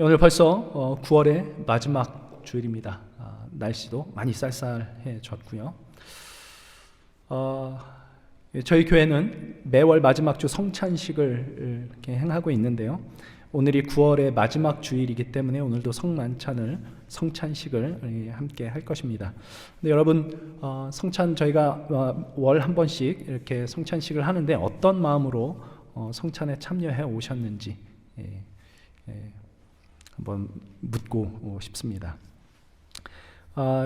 오늘 벌써 9월의 마지막 주일입니다. 날씨도 많이 쌀쌀해졌고요. 저희 교회는 매월 마지막 주 성찬식을 이렇게 행하고 있는데요. 오늘이 9월의 마지막 주일이기 때문에 오늘도 성찬식을 함께 할 것입니다. 근데 여러분, 성찬 저희가 월 한 번씩 이렇게 성찬식을 하는데 어떤 마음으로 성찬에 참여해 오셨는지 한번 묻고 싶습니다.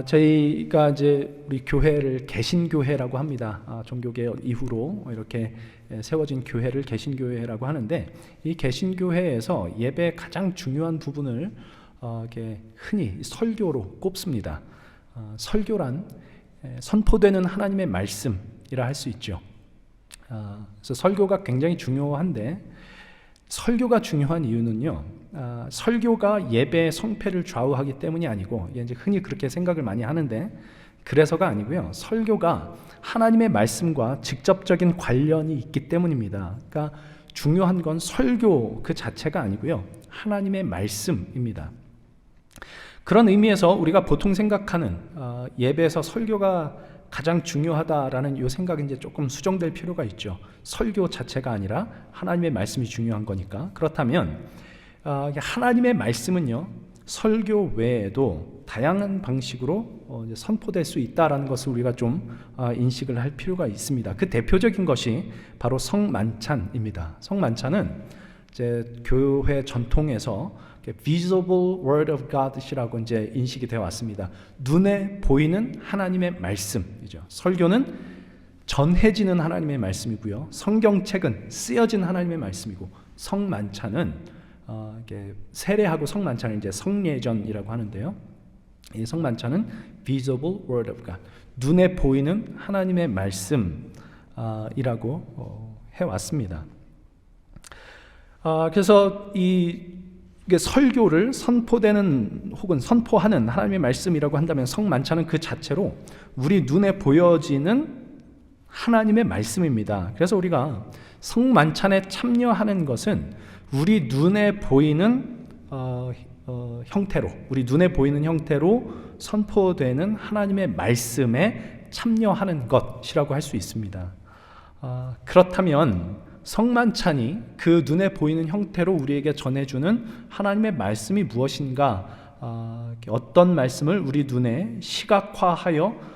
저희가 이제 우리 교회를 개신교회라고 합니다. 종교개혁 이후로 이렇게 세워진 교회를 개신교회라고 하는데, 이 개신교회에서 예배의 가장 중요한 부분을 이렇게 흔히 설교로 꼽습니다. 설교란 선포되는 하나님의 말씀이라 할 수 있죠. 그래서 설교가 굉장히 중요한데, 설교가 중요한 이유는요, 설교가 예배의 성패를 좌우하기 때문이 아니고, 이제 흔히 그렇게 생각을 많이 하는데 그래서가 아니고요, 설교가 하나님의 말씀과 직접적인 관련이 있기 때문입니다. 그러니까 중요한 건 설교 그 자체가 아니고요, 하나님의 말씀입니다. 그런 의미에서 우리가 보통 생각하는 예배에서 설교가 가장 중요하다라는 이 생각이 이제 조금 수정될 필요가 있죠. 설교 자체가 아니라 하나님의 말씀이 중요한 거니까. 그렇다면 하나님의 말씀은요, 설교 외에도 다양한 방식으로 선포될 수 있다라는 것을 우리가 좀 인식을 할 필요가 있습니다. 그 대표적인 것이 바로 성만찬입니다. 성만찬은 이제 교회 전통에서 visible word of God이라고 이제 인식이 되어 왔습니다. 눈에 보이는 하나님의 말씀이죠. 설교는 전해지는 하나님의 말씀이고요, 성경책은 쓰여진 하나님의 말씀이고, 성만찬은 세례하고 성만찬을 이제 성례전이라고 하는데요. 이 성만찬은 visible word of God, 눈에 보이는 하나님의 말씀이라고 해왔습니다. 그래서 이게 설교를 선포되는 혹은 선포하는 하나님의 말씀이라고 한다면, 성만찬은 그 자체로 우리 눈에 보여지는 하나님의 말씀입니다. 그래서 우리가 성만찬에 참여하는 것은 우리 눈에 보이는 형태로, 우리 눈에 보이는 형태로 선포되는 하나님의 말씀에 참여하는 것이라고 할 수 있습니다. 그렇다면 성만찬이 그 눈에 보이는 형태로 우리에게 전해주는 하나님의 말씀이 무엇인가, 어떤 말씀을 우리 눈에 시각화하여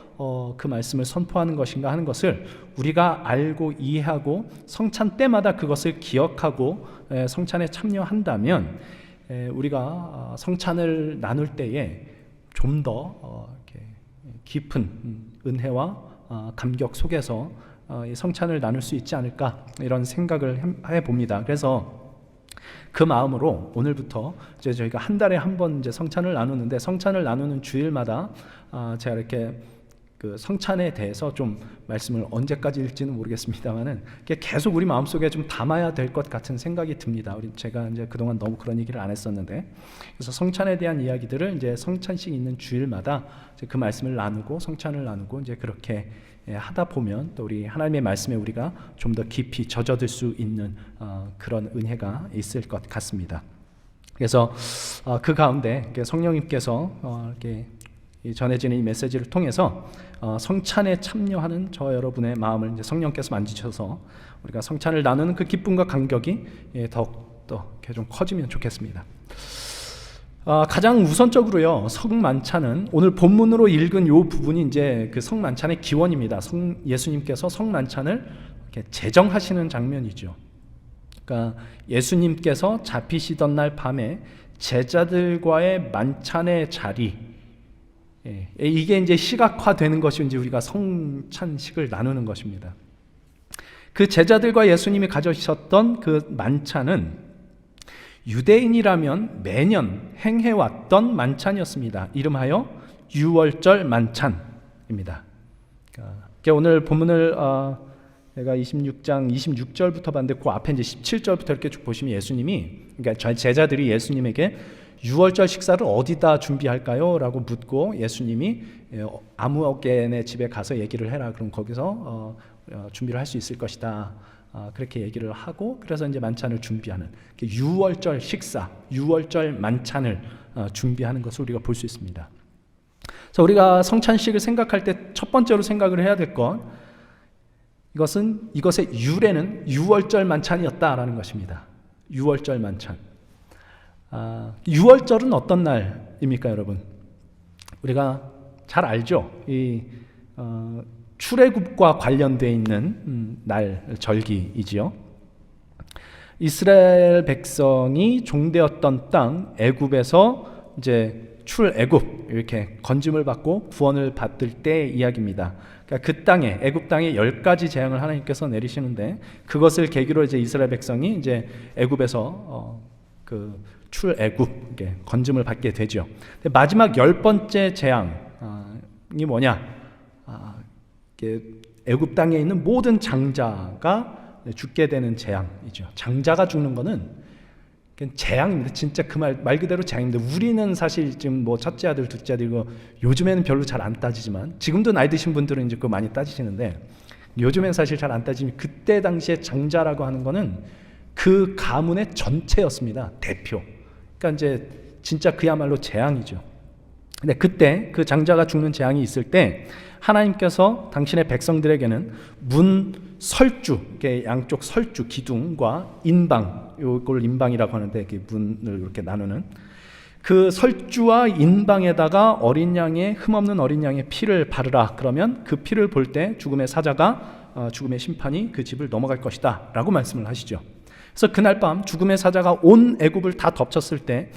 그 말씀을 선포하는 것인가 하는 것을 우리가 알고 이해하고 성찬 때마다 그것을 기억하고 성찬에 참여한다면, 우리가 성찬을 나눌 때에 좀 더 깊은 은혜와 감격 속에서 성찬을 나눌 수 있지 않을까, 이런 생각을 해봅니다. 그래서 그 마음으로 오늘부터 이제 저희가 한 달에 한 번 이제 성찬을 나누는데, 성찬을 나누는 주일마다 제가 이렇게 그 성찬에 대해서 좀 말씀을 언제까지일지는 모르겠습니다만은 계속 우리 마음속에 좀 담아야 될 것 같은 생각이 듭니다. 제가 이제 그동안 너무 그런 얘기를 안 했었는데, 그래서 성찬에 대한 이야기들을 이제 성찬식 있는 주일마다 이제 그 말씀을 나누고 성찬을 나누고 이제 그렇게 하다 보면 또 우리 하나님의 말씀에 우리가 좀 더 깊이 젖어들 수 있는 그런 은혜가 있을 것 같습니다. 그래서 그 가운데 성령님께서 이렇게 전해지는 이 메시지를 통해서 성찬에 참여하는 저 여러분의 마음을 이제 성령께서 만지셔서 우리가 성찬을 나누는 그 기쁨과 감격이 더욱더 이렇게 좀 커지면 좋겠습니다. 가장 우선적으로요, 성만찬은 오늘 본문으로 읽은 이 부분이 이제 그 성만찬의 기원입니다. 예수님께서 성만찬을 이렇게 제정하시는 장면이죠. 그러니까 예수님께서 잡히시던 날 밤에 제자들과의 만찬의 자리, 이게 이제 시각화되는 것이 이제 우리가 성찬식을 나누는 것입니다. 그 제자들과 예수님이 가져셨던 그 만찬은 유대인이라면 매년 행해왔던 만찬이었습니다. 이름하여 유월절 만찬입니다. 그러니까 오늘 본문을 내가 26장 26절부터 봤는데 그 앞에 이제 17절부터 이렇게 쭉 보시면 예수님이, 그러니까 제자들이 예수님에게 유월절 식사를 어디다 준비할까요? 라고 묻고 예수님이 아무개네 집에 가서 얘기를 해라. 그럼 거기서 준비를 할 수 있을 것이다 그렇게 얘기를 하고 그래서 이제 만찬을 준비하는 유월절 식사, 유월절 만찬을 준비하는 것을 우리가 볼 수 있습니다. 그래서 우리가 성찬식을 생각할 때 첫 번째로 생각을 해야 될 것, 이것의 유래는 유월절 만찬이었다라는 것입니다. 유월절 만찬. 유월절은 어떤 날입니까, 여러분? 우리가 잘 알죠. 이 출애굽과 관련되어 있는 날 절기이지요. 이스라엘 백성이 종되었던 땅 애굽에서 이제 출애굽 이렇게 건짐을 받고 구원을 받을 때 이야기입니다. 그러니까 그 땅에 애굽 땅에 10가지 재앙을 하나님께서 내리시는데 그것을 계기로 이제 이스라엘 백성이 이제 애굽에서 그 출애굽 건짐을 받게 되죠. 근데 마지막 10번째 재앙이 뭐냐? 애굽 땅에 있는 모든 장자가 죽게 되는 재앙이죠. 장자가 죽는 거는 재앙입니다. 진짜 그 말 그대로 재앙입니다. 우리는 사실 지금 뭐 첫째 아들, 둘째 아들 이거 요즘에는 별로 잘 안 따지지만 지금도 나이 드신 분들은 이제 그거 많이 따지시는데 요즘엔 사실 잘 안 따지면 그때 당시에 장자라고 하는 거는 그 가문의 전체였습니다. 대표. 그러니까 이제 진짜 그야말로 재앙이죠. 근데 그때 그 장자가 죽는 재앙이 있을 때 하나님께서 당신의 백성들에게는 문설주, 양쪽 설주, 기둥과 인방, 이걸 인방이라고 하는데 이렇게 문을 이렇게 나누는 그 설주와 인방에다가 어린 양의 흠없는 어린 양의 피를 바르라. 그러면 그 피를 볼 때 죽음의 사자가 죽음의 심판이 그 집을 넘어갈 것이다 라고 말씀을 하시죠. 그래서 그날 밤 죽음의 사자가 온 애굽을 다 덮쳤을 때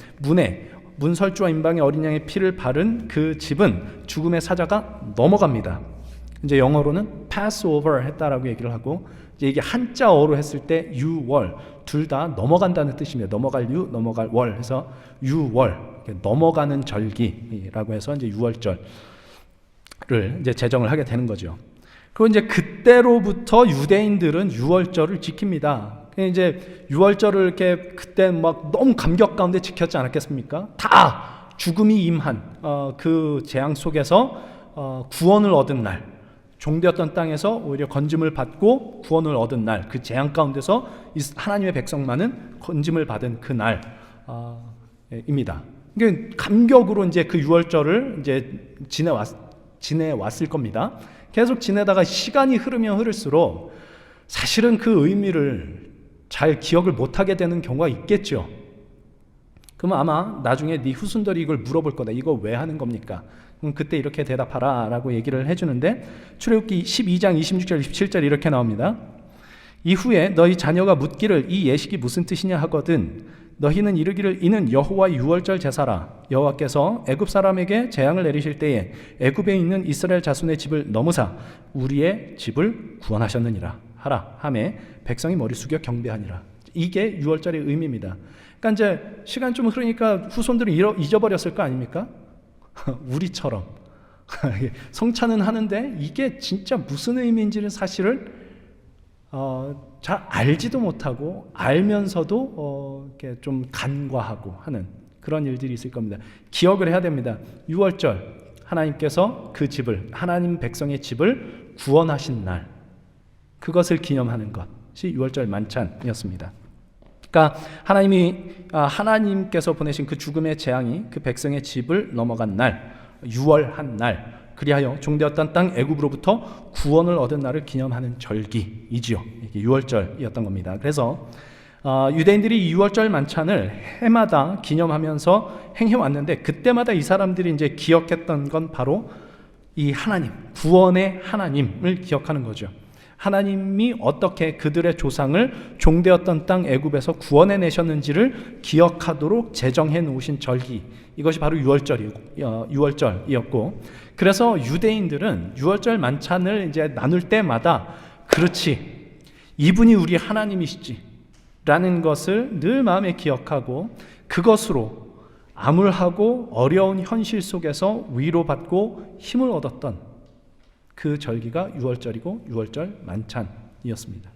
문설주와 인방의 어린 양의 피를 바른 그 집은 죽음의 사자가 넘어갑니다. 이제 영어로는 Passover 했다라고 얘기를 하고 이제 이게 한자어로 했을 때 유월 둘 다 넘어간다는 뜻입니다. 넘어갈 유, 넘어갈 월 해서 유월 넘어가는 절기라고 해서 이제 유월절을 이제 제정을 하게 되는 거죠. 그리고 이제 그때로부터 유대인들은 유월절을 지킵니다. 이제 유월절을 이렇게 그때 막 너무 감격 가운데 지켰지 않았겠습니까? 다 죽음이 임한 그 재앙 속에서 구원을 얻은 날, 종되었던 땅에서 오히려 건짐을 받고 구원을 얻은 날, 그 재앙 가운데서 하나님의 백성만은 건짐을 받은 그 날입니다. 그러니까 감격으로 이제 그 유월절을 이제 지내왔을 겁니다. 계속 지내다가 시간이 흐르면 흐를수록 사실은 그 의미를 잘 기억을 못하게 되는 경우가 있겠죠. 그러면 아마 나중에 네 후손들이 이걸 물어볼 거다. 이거 왜 하는 겁니까? 그럼 그때 이렇게 대답하라 라고 얘기를 해주는데 출애굽기 12장 26절 27절 이렇게 나옵니다. 이후에 너희 자녀가 묻기를 이 예식이 무슨 뜻이냐 하거든 너희는 이르기를 이는 여호와의 유월절 제사라. 여호와께서 애굽 사람에게 재앙을 내리실 때에 애굽에 있는 이스라엘 자손의 집을 넘으사 우리의 집을 구원하셨느니라 하라 하매 백성이 머리 숙여 경배하니라. 이게 유월절의 의미입니다. 그러니까 이제 시간 좀 흐르니까 후손들은 잊어버렸을 거 아닙니까? 우리처럼 성찬은 하는데 이게 진짜 무슨 의미인지는 사실을 잘 알지도 못하고 알면서도 이렇게 좀 간과하고 하는 그런 일들이 있을 겁니다. 기억을 해야 됩니다. 유월절 하나님께서 그 집을 하나님 백성의 집을 구원하신 날 그것을 기념하는 것이 유월절 만찬이었습니다. 그러니까 하나님께서 보내신 그 죽음의 재앙이 그 백성의 집을 넘어간 날, 유월한 날, 그리하여 종되었던 땅 애굽으로부터 구원을 얻은 날을 기념하는 절기이지요. 이게 유월절이었던 겁니다. 그래서 유대인들이 이 유월절 만찬을 해마다 기념하면서 행해왔는데 그때마다 이 사람들이 이제 기억했던 건 바로 이 하나님, 구원의 하나님을 기억하는 거죠. 하나님이 어떻게 그들의 조상을 종되었던 땅 애굽에서 구원해 내셨는지를 기억하도록 제정해 놓으신 절기, 이것이 바로 유월절이었고, 그래서 유대인들은 유월절 만찬을 이제 나눌 때마다 그렇지, 이분이 우리 하나님이시지 라는 것을 늘 마음에 기억하고 그것으로 암울하고 어려운 현실 속에서 위로받고 힘을 얻었던 그 절기가 유월절이고 유월절 만찬이었습니다.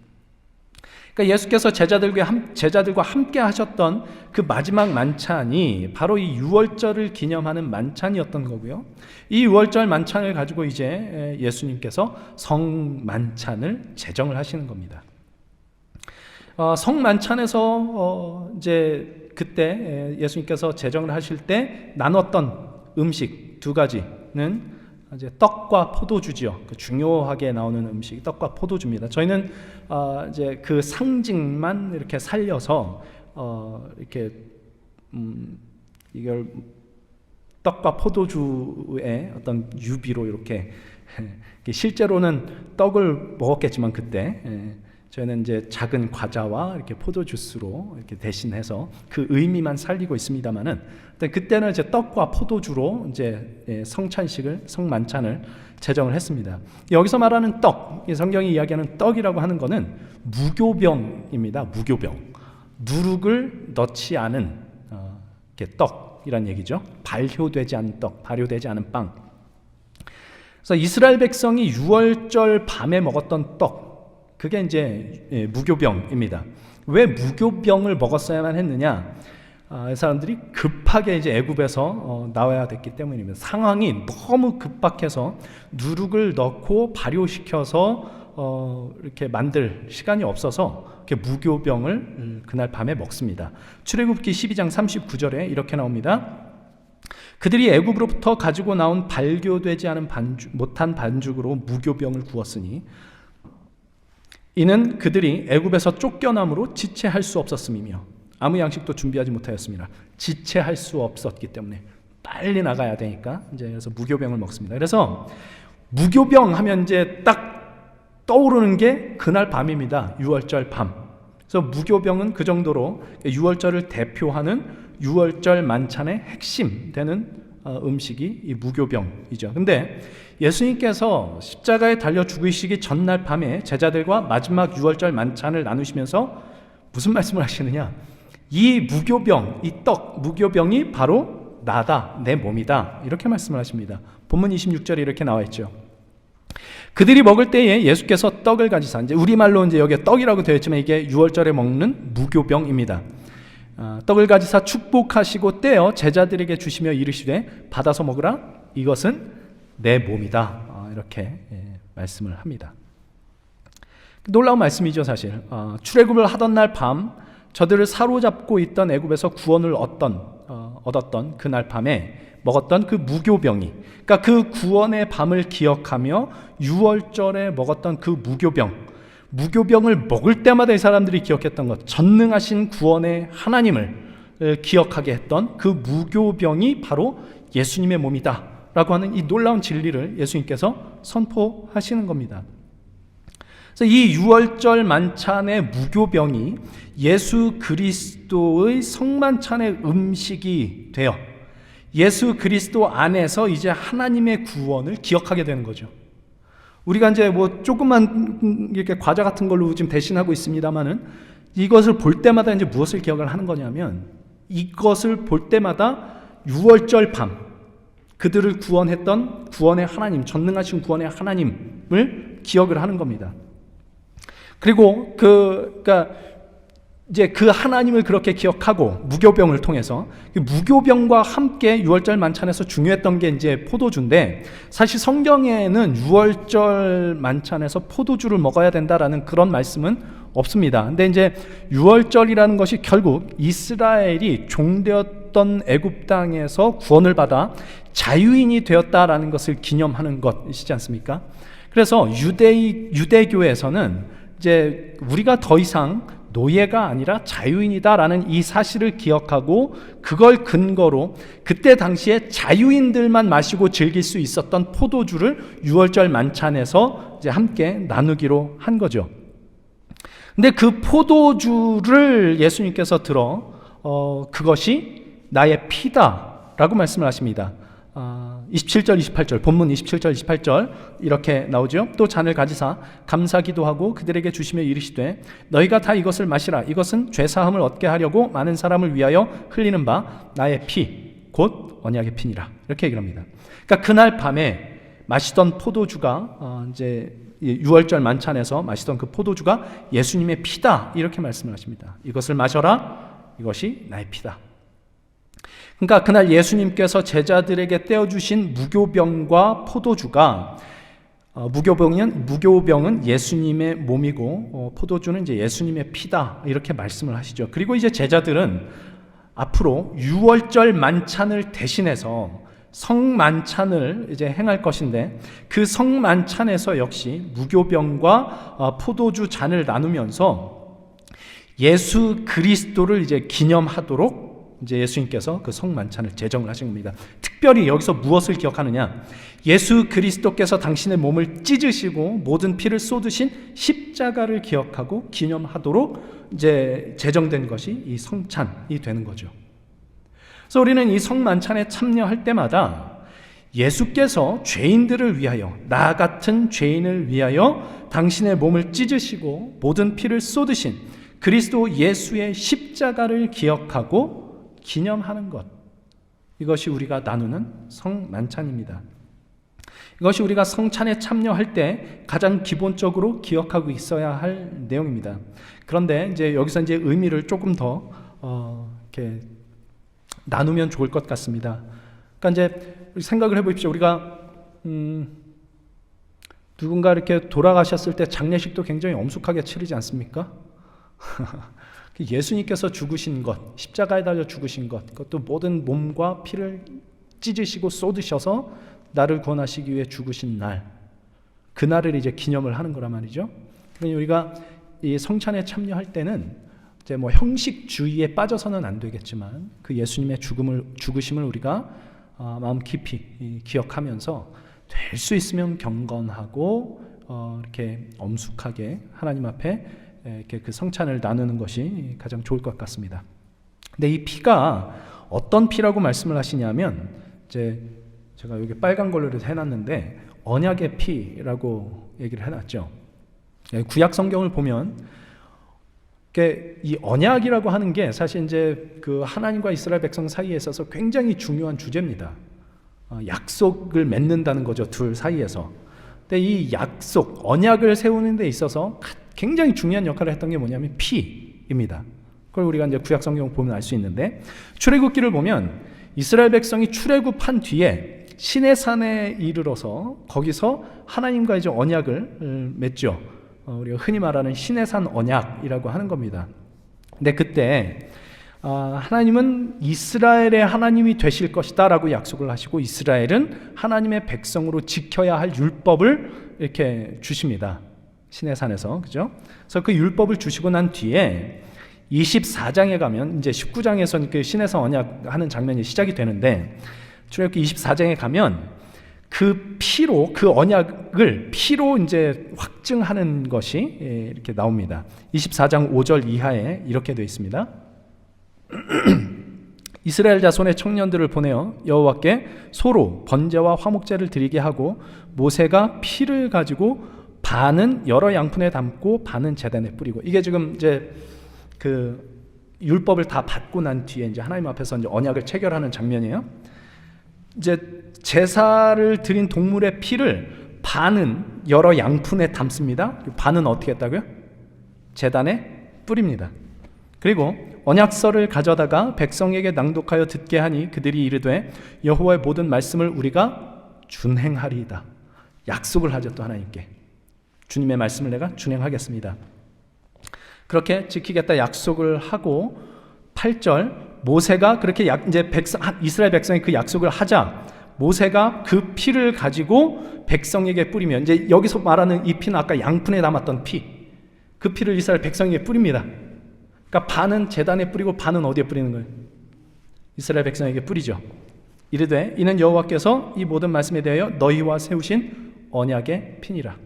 그러니까 예수께서 제자들과 함께 하셨던 그 마지막 만찬이 바로 이 유월절을 기념하는 만찬이었던 거고요. 이 유월절 만찬을 가지고 이제 예수님께서 성만찬을 제정을 하시는 겁니다. 성만찬에서 이제 그때 예수님께서 제정을 하실 때 나눴던 음식 두 가지는 이제 떡과 포도주지요. 그 중요하게 나오는 음식 떡과 포도주입니다. 저희는 이제 그 상징만 이렇게 살려서 이렇게 이걸 떡과 포도주의 어떤 유비로 이렇게 실제로는 떡을 먹었겠지만 그때 저희는 이제 작은 과자와 이렇게 포도 주스로 이렇게 대신해서 그 의미만 살리고 있습니다만은 그때는 이제 떡과 포도주로 이제 성만찬을 제정을 했습니다. 여기서 말하는 떡, 성경이 이야기하는 떡이라고 하는 것은 무교병입니다. 무교병, 누룩을 넣지 않은 이렇게 떡이란 얘기죠. 발효되지 않은 떡, 발효되지 않은 빵. 그래서 이스라엘 백성이 유월절 밤에 먹었던 떡, 그게 이제 무교병입니다. 왜 무교병을 먹었어야만 했느냐? 이 사람들이 급하게 이제 애굽에서 나와야 됐기 때문입니다. 상황이 너무 급박해서 누룩을 넣고 발효시켜서 이렇게 만들 시간이 없어서 이렇게 무교병을 그날 밤에 먹습니다. 출애굽기 12장 39절에 이렇게 나옵니다. 그들이 애굽으로부터 가지고 나온 발교되지 않은 못한 반죽으로 무교병을 구웠으니 이는 그들이 애굽에서 쫓겨남으로 지체할 수 없었음이며 아무 양식도 준비하지 못하였습니다. 지체할 수 없었기 때문에 빨리 나가야 되니까 이제 그래서 무교병을 먹습니다. 그래서 무교병 하면 이제 딱 떠오르는 게 그날 밤입니다. 유월절 밤. 그래서 무교병은 그 정도로 유월절을 대표하는 유월절 만찬의 핵심 되는 음식이 이 무교병이죠. 근데 예수님께서 십자가에 달려 죽으시기 전날 밤에 제자들과 마지막 유월절 만찬을 나누시면서 무슨 말씀을 하시느냐? 이 무교병, 이 떡, 무교병이 바로 나다, 내 몸이다. 이렇게 말씀을 하십니다. 본문 26절에 이렇게 나와 있죠. 그들이 먹을 때에 예수께서 떡을 가지사, 이제 우리말로 이제 여기에 떡이라고 되어 있지만 이게 유월절에 먹는 무교병입니다. 떡을 가지사 축복하시고 떼어 제자들에게 주시며 이르시되 받아서 먹으라, 이것은 내 몸이다. 이렇게 말씀을 합니다. 놀라운 말씀이죠, 사실. 출애굽을 하던 날 밤 저들을 사로잡고 있던 애굽에서 구원을 얻었던 그날 밤에 먹었던 그 무교병이, 그러니까 그 구원의 밤을 기억하며 유월절에 먹었던 그 무교병을 먹을 때마다 이 사람들이 기억했던 것, 전능하신 구원의 하나님을 기억하게 했던 그 무교병이 바로 예수님의 몸이다 라고 하는 이 놀라운 진리를 예수님께서 선포하시는 겁니다. 그래서 이 유월절 만찬의 무교병이 예수 그리스도의 성만찬의 음식이 되어 예수 그리스도 안에서 이제 하나님의 구원을 기억하게 되는 거죠. 우리가 이제 뭐 조금만 이렇게 과자 같은 걸로 지금 대신하고 있습니다만은 이것을 볼 때마다 이제 무엇을 기억을 하는 거냐면 이것을 볼 때마다 유월절 밤 그들을 구원했던 구원의 하나님, 전능하신 구원의 하나님을 기억을 하는 겁니다. 그리고 그러니까 이제 그 하나님을 그렇게 기억하고 무교병을 통해서 무교병과 함께 유월절 만찬에서 중요했던 게 이제 포도주인데 사실 성경에는 유월절 만찬에서 포도주를 먹어야 된다라는 그런 말씀은 없습니다. 근데 이제 유월절이라는 것이 결국 이스라엘이 종되었던 애굽 땅에서 구원을 받아 자유인이 되었다라는 것을 기념하는 것이지 않습니까? 그래서 유대교에서는 이제 우리가 더 이상 노예가 아니라 자유인이다라는 이 사실을 기억하고 그걸 근거로 그때 당시에 자유인들만 마시고 즐길 수 있었던 포도주를 유월절 만찬에서 이제 함께 나누기로 한 거죠. 근데 그 포도주를 예수님께서 들어 그것이 나의 피다라고 말씀을 하십니다. 27절 28절 본문 27절 28절 이렇게 나오죠. 또 잔을 가지사 감사기도 하고 그들에게 주시며 이르시되 너희가 다 이것을 마시라. 이것은 죄사함을 얻게 하려고 많은 사람을 위하여 흘리는 바 나의 피 곧 언약의 피니라. 이렇게 얘기를 합니다. 그러니까 그날 밤에 마시던 포도주가 이제 유월절 만찬에서 마시던 그 포도주가 예수님의 피다 이렇게 말씀을 하십니다. 이것을 마셔라. 이것이 나의 피다. 그러니까 그날 예수님께서 제자들에게 떼어주신 무교병과 포도주가 무교병은 예수님의 몸이고 포도주는 이제 예수님의 피다 이렇게 말씀을 하시죠. 그리고 이제 제자들은 앞으로 유월절 만찬을 대신해서 성만찬을 이제 행할 것인데 그 성만찬에서 역시 무교병과 포도주 잔을 나누면서 예수 그리스도를 이제 기념하도록 이제 예수님께서 그 성만찬을 제정을 하신 겁니다. 특별히 여기서 무엇을 기억하느냐? 예수 그리스도께서 당신의 몸을 찢으시고 모든 피를 쏟으신 십자가를 기억하고 기념하도록 이제 제정된 것이 이 성찬이 되는 거죠. 그래서 우리는 이 성만찬에 참여할 때마다 예수께서 죄인들을 위하여, 나 같은 죄인을 위하여 당신의 몸을 찢으시고 모든 피를 쏟으신 그리스도 예수의 십자가를 기억하고 기념하는 것, 이것이 우리가 나누는 성만찬입니다. 이것이 우리가 성찬에 참여할 때 가장 기본적으로 기억하고 있어야 할 내용입니다. 그런데 이제 여기서 이제 의미를 조금 더 이렇게 나누면 좋을 것 같습니다. 그러니까 이제 생각을 해보십시오. 우리가 누군가 이렇게 돌아가셨을 때 장례식도 굉장히 엄숙하게 치르지 않습니까? 예수님께서 죽으신 것, 십자가에 달려 죽으신 것, 그것도 모든 몸과 피를 찢으시고 쏟으셔서 나를 구원하시기 위해 죽으신 날, 그날을 이제 기념을 하는 거란 말이죠. 그러니 우리가 이 성찬에 참여할 때는 이제 뭐 형식주의에 빠져서는 안 되겠지만 그 예수님의 죽으심을 우리가 마음 깊이 기억하면서 될 수 있으면 경건하고 이렇게 엄숙하게 하나님 앞에 이렇게 그 성찬을 나누는 것이 가장 좋을 것 같습니다. 근데 이 피가 어떤 피라고 말씀을 하시냐면 이제 제가 여기 빨간 걸로 해놨는데 언약의 피라고 얘기를 해놨죠. 구약 성경을 보면 이 언약이라고 하는 게 사실 이제 그 하나님과 이스라엘 백성 사이에 있어서 굉장히 중요한 주제입니다. 약속을 맺는다는 거죠, 둘 사이에서. 근데 이 약속, 언약을 세우는 데 있어서 굉장히 중요한 역할을 했던 게 뭐냐면 피입니다. 그걸 우리가 이제 구약 성경 보면 알 수 있는데, 출애굽기를 보면 이스라엘 백성이 출애굽한 뒤에 시내산에 이르러서 거기서 하나님과 이제 언약을 맺죠. 우리가 흔히 말하는 시내산 언약이라고 하는 겁니다. 근데 그때 하나님은 이스라엘의 하나님이 되실 것이다 라고 약속을 하시고 이스라엘은 하나님의 백성으로 지켜야 할 율법을 이렇게 주십니다. 시내산에서, 그죠? 그래서 그 율법을 주시고 난 뒤에 24장에 가면 이제 19장에서는 그 시내산 언약 하는 장면이 시작이 되는데 출애굽기 24장에 가면 그 피로, 그 언약을 피로 이제 확증하는 것이 이렇게 나옵니다. 24장 5절 이하에 이렇게 되어 있습니다. 이스라엘 자손의 청년들을 보내어 여호와께 소로 번제와 화목제를 드리게 하고 모세가 피를 가지고 반은 여러 양푼에 담고 반은 제단에 뿌리고, 이게 지금 이제 그 율법을 다 받고 난 뒤에 이제 하나님 앞에서 이제 언약을 체결하는 장면이에요. 이제 제사를 드린 동물의 피를 반은 여러 양푼에 담습니다. 반은 어떻게 했다고요? 제단에 뿌립니다. 그리고 언약서를 가져다가 백성에게 낭독하여 듣게 하니 그들이 이르되 여호와의 모든 말씀을 우리가 준행하리이다. 약속을 하죠, 또 하나님께. 주님의 말씀을 내가 준행하겠습니다. 그렇게 지키겠다 약속을 하고 8절 모세가 그렇게 이제 이스라엘 백성이 그 약속을 하자 모세가 그 피를 가지고 백성에게 뿌리면, 이제 여기서 말하는 이 피는 아까 양푼에 담았던 피, 그 피를 이스라엘 백성에게 뿌립니다. 그러니까 반은 제단에 뿌리고 반은 어디에 뿌리는 거예요? 이스라엘 백성에게 뿌리죠. 이르되 이는 여호와께서 이 모든 말씀에 대하여 너희와 세우신 언약의 피니라.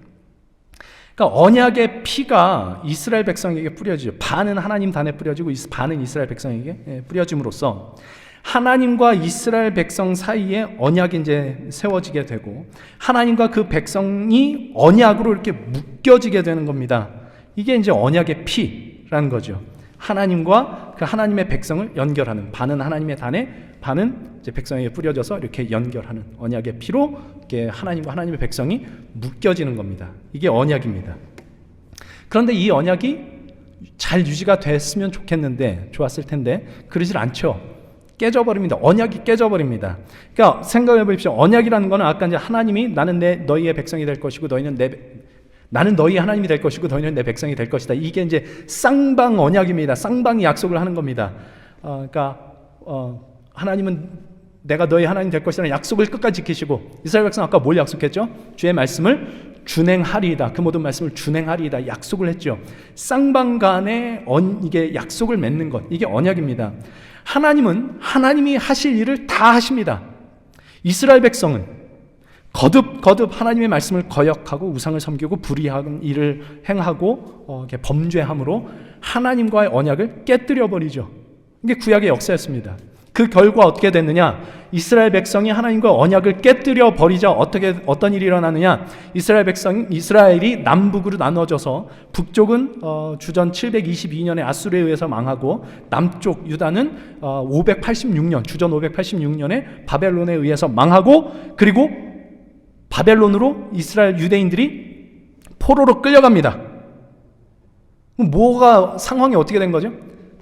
그러니까 언약의 피가 이스라엘 백성에게 뿌려지죠. 반은 하나님 단에 뿌려지고 반은 이스라엘 백성에게 뿌려짐으로써 하나님과 이스라엘 백성 사이에 언약이 이제 세워지게 되고 하나님과 그 백성이 언약으로 이렇게 묶여지게 되는 겁니다. 이게 이제 언약의 피라는 거죠. 하나님과 그 하나님의 백성을 연결하는, 반은 하나님의 단에 반은 이제 백성에게 뿌려져서 이렇게 연결하는 언약의 피로 이렇게 하나님과 하나님의 백성이 묶여지는 겁니다. 이게 언약입니다. 그런데 이 언약이 잘 유지가 됐으면 좋았을 텐데 그러질 않죠. 깨져버립니다. 언약이 깨져버립니다. 그러니까 생각해 보십시오. 언약이라는 거는 아까 이제 하나님이 나는 너희의 백성이 될 것이고 나는 너희 하나님이 될 것이고 너희는 내 백성이 될 것이다. 이게 이제 쌍방 언약입니다. 쌍방이 약속을 하는 겁니다. 하나님은 내가 너희 하나님 될 것이라는 약속을 끝까지 지키시고, 이스라엘 백성 아까 뭘 약속했죠? 주의 말씀을 준행하리이다. 그 모든 말씀을 준행하리이다. 약속을 했죠. 쌍방 간에 이게 약속을 맺는 것, 이게 언약입니다. 하나님은 하나님이 하실 일을 다 하십니다. 이스라엘 백성은 거듭 하나님의 말씀을 거역하고 우상을 섬기고 불의한 일을 행하고 범죄함으로 하나님과의 언약을 깨뜨려 버리죠. 이게 구약의 역사였습니다. 그 결과 어떻게 됐느냐? 이스라엘 백성이 하나님과 언약을 깨뜨려 버리자 어떤 일이 일어나느냐? 이스라엘이 남북으로 나눠져서 북쪽은 주전 722년에 아수르에 의해서 망하고, 남쪽 유다는 586년 주전 586년에 바벨론에 의해서 망하고, 그리고 바벨론으로 이스라엘 유대인들이 포로로 끌려갑니다. 상황이 어떻게 된 거죠?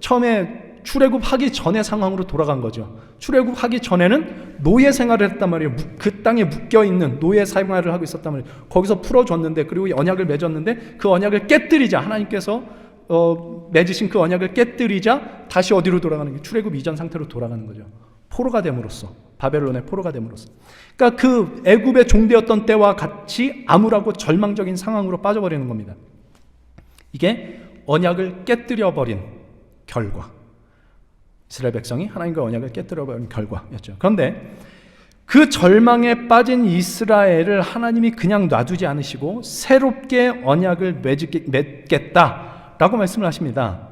처음에 출애굽하기 전의 상황으로 돌아간 거죠. 출애굽하기 전에는 노예 생활을 했단 말이에요. 그 땅에 묶여있는 노예 생활을 하고 있었단 말이에요. 거기서 풀어줬는데, 그리고 언약을 맺었는데 그 언약을 깨뜨리자, 하나님께서 맺으신 그 언약을 깨뜨리자 다시 어디로 돌아가는 게 출애굽 이전 상태로 돌아가는 거죠. 포로가 됨으로써, 바벨론의 포로가 됨으로써. 그러니까 그 애굽의 종되었던 때와 같이 암울하고 절망적인 상황으로 빠져버리는 겁니다. 이게 언약을 깨뜨려버린 결과, 이스라엘 백성이 하나님과 언약을 깨뜨려버린 결과였죠. 그런데 그 절망에 빠진 이스라엘을 하나님이 그냥 놔두지 않으시고 새롭게 언약을 맺겠다라고 말씀을 하십니다.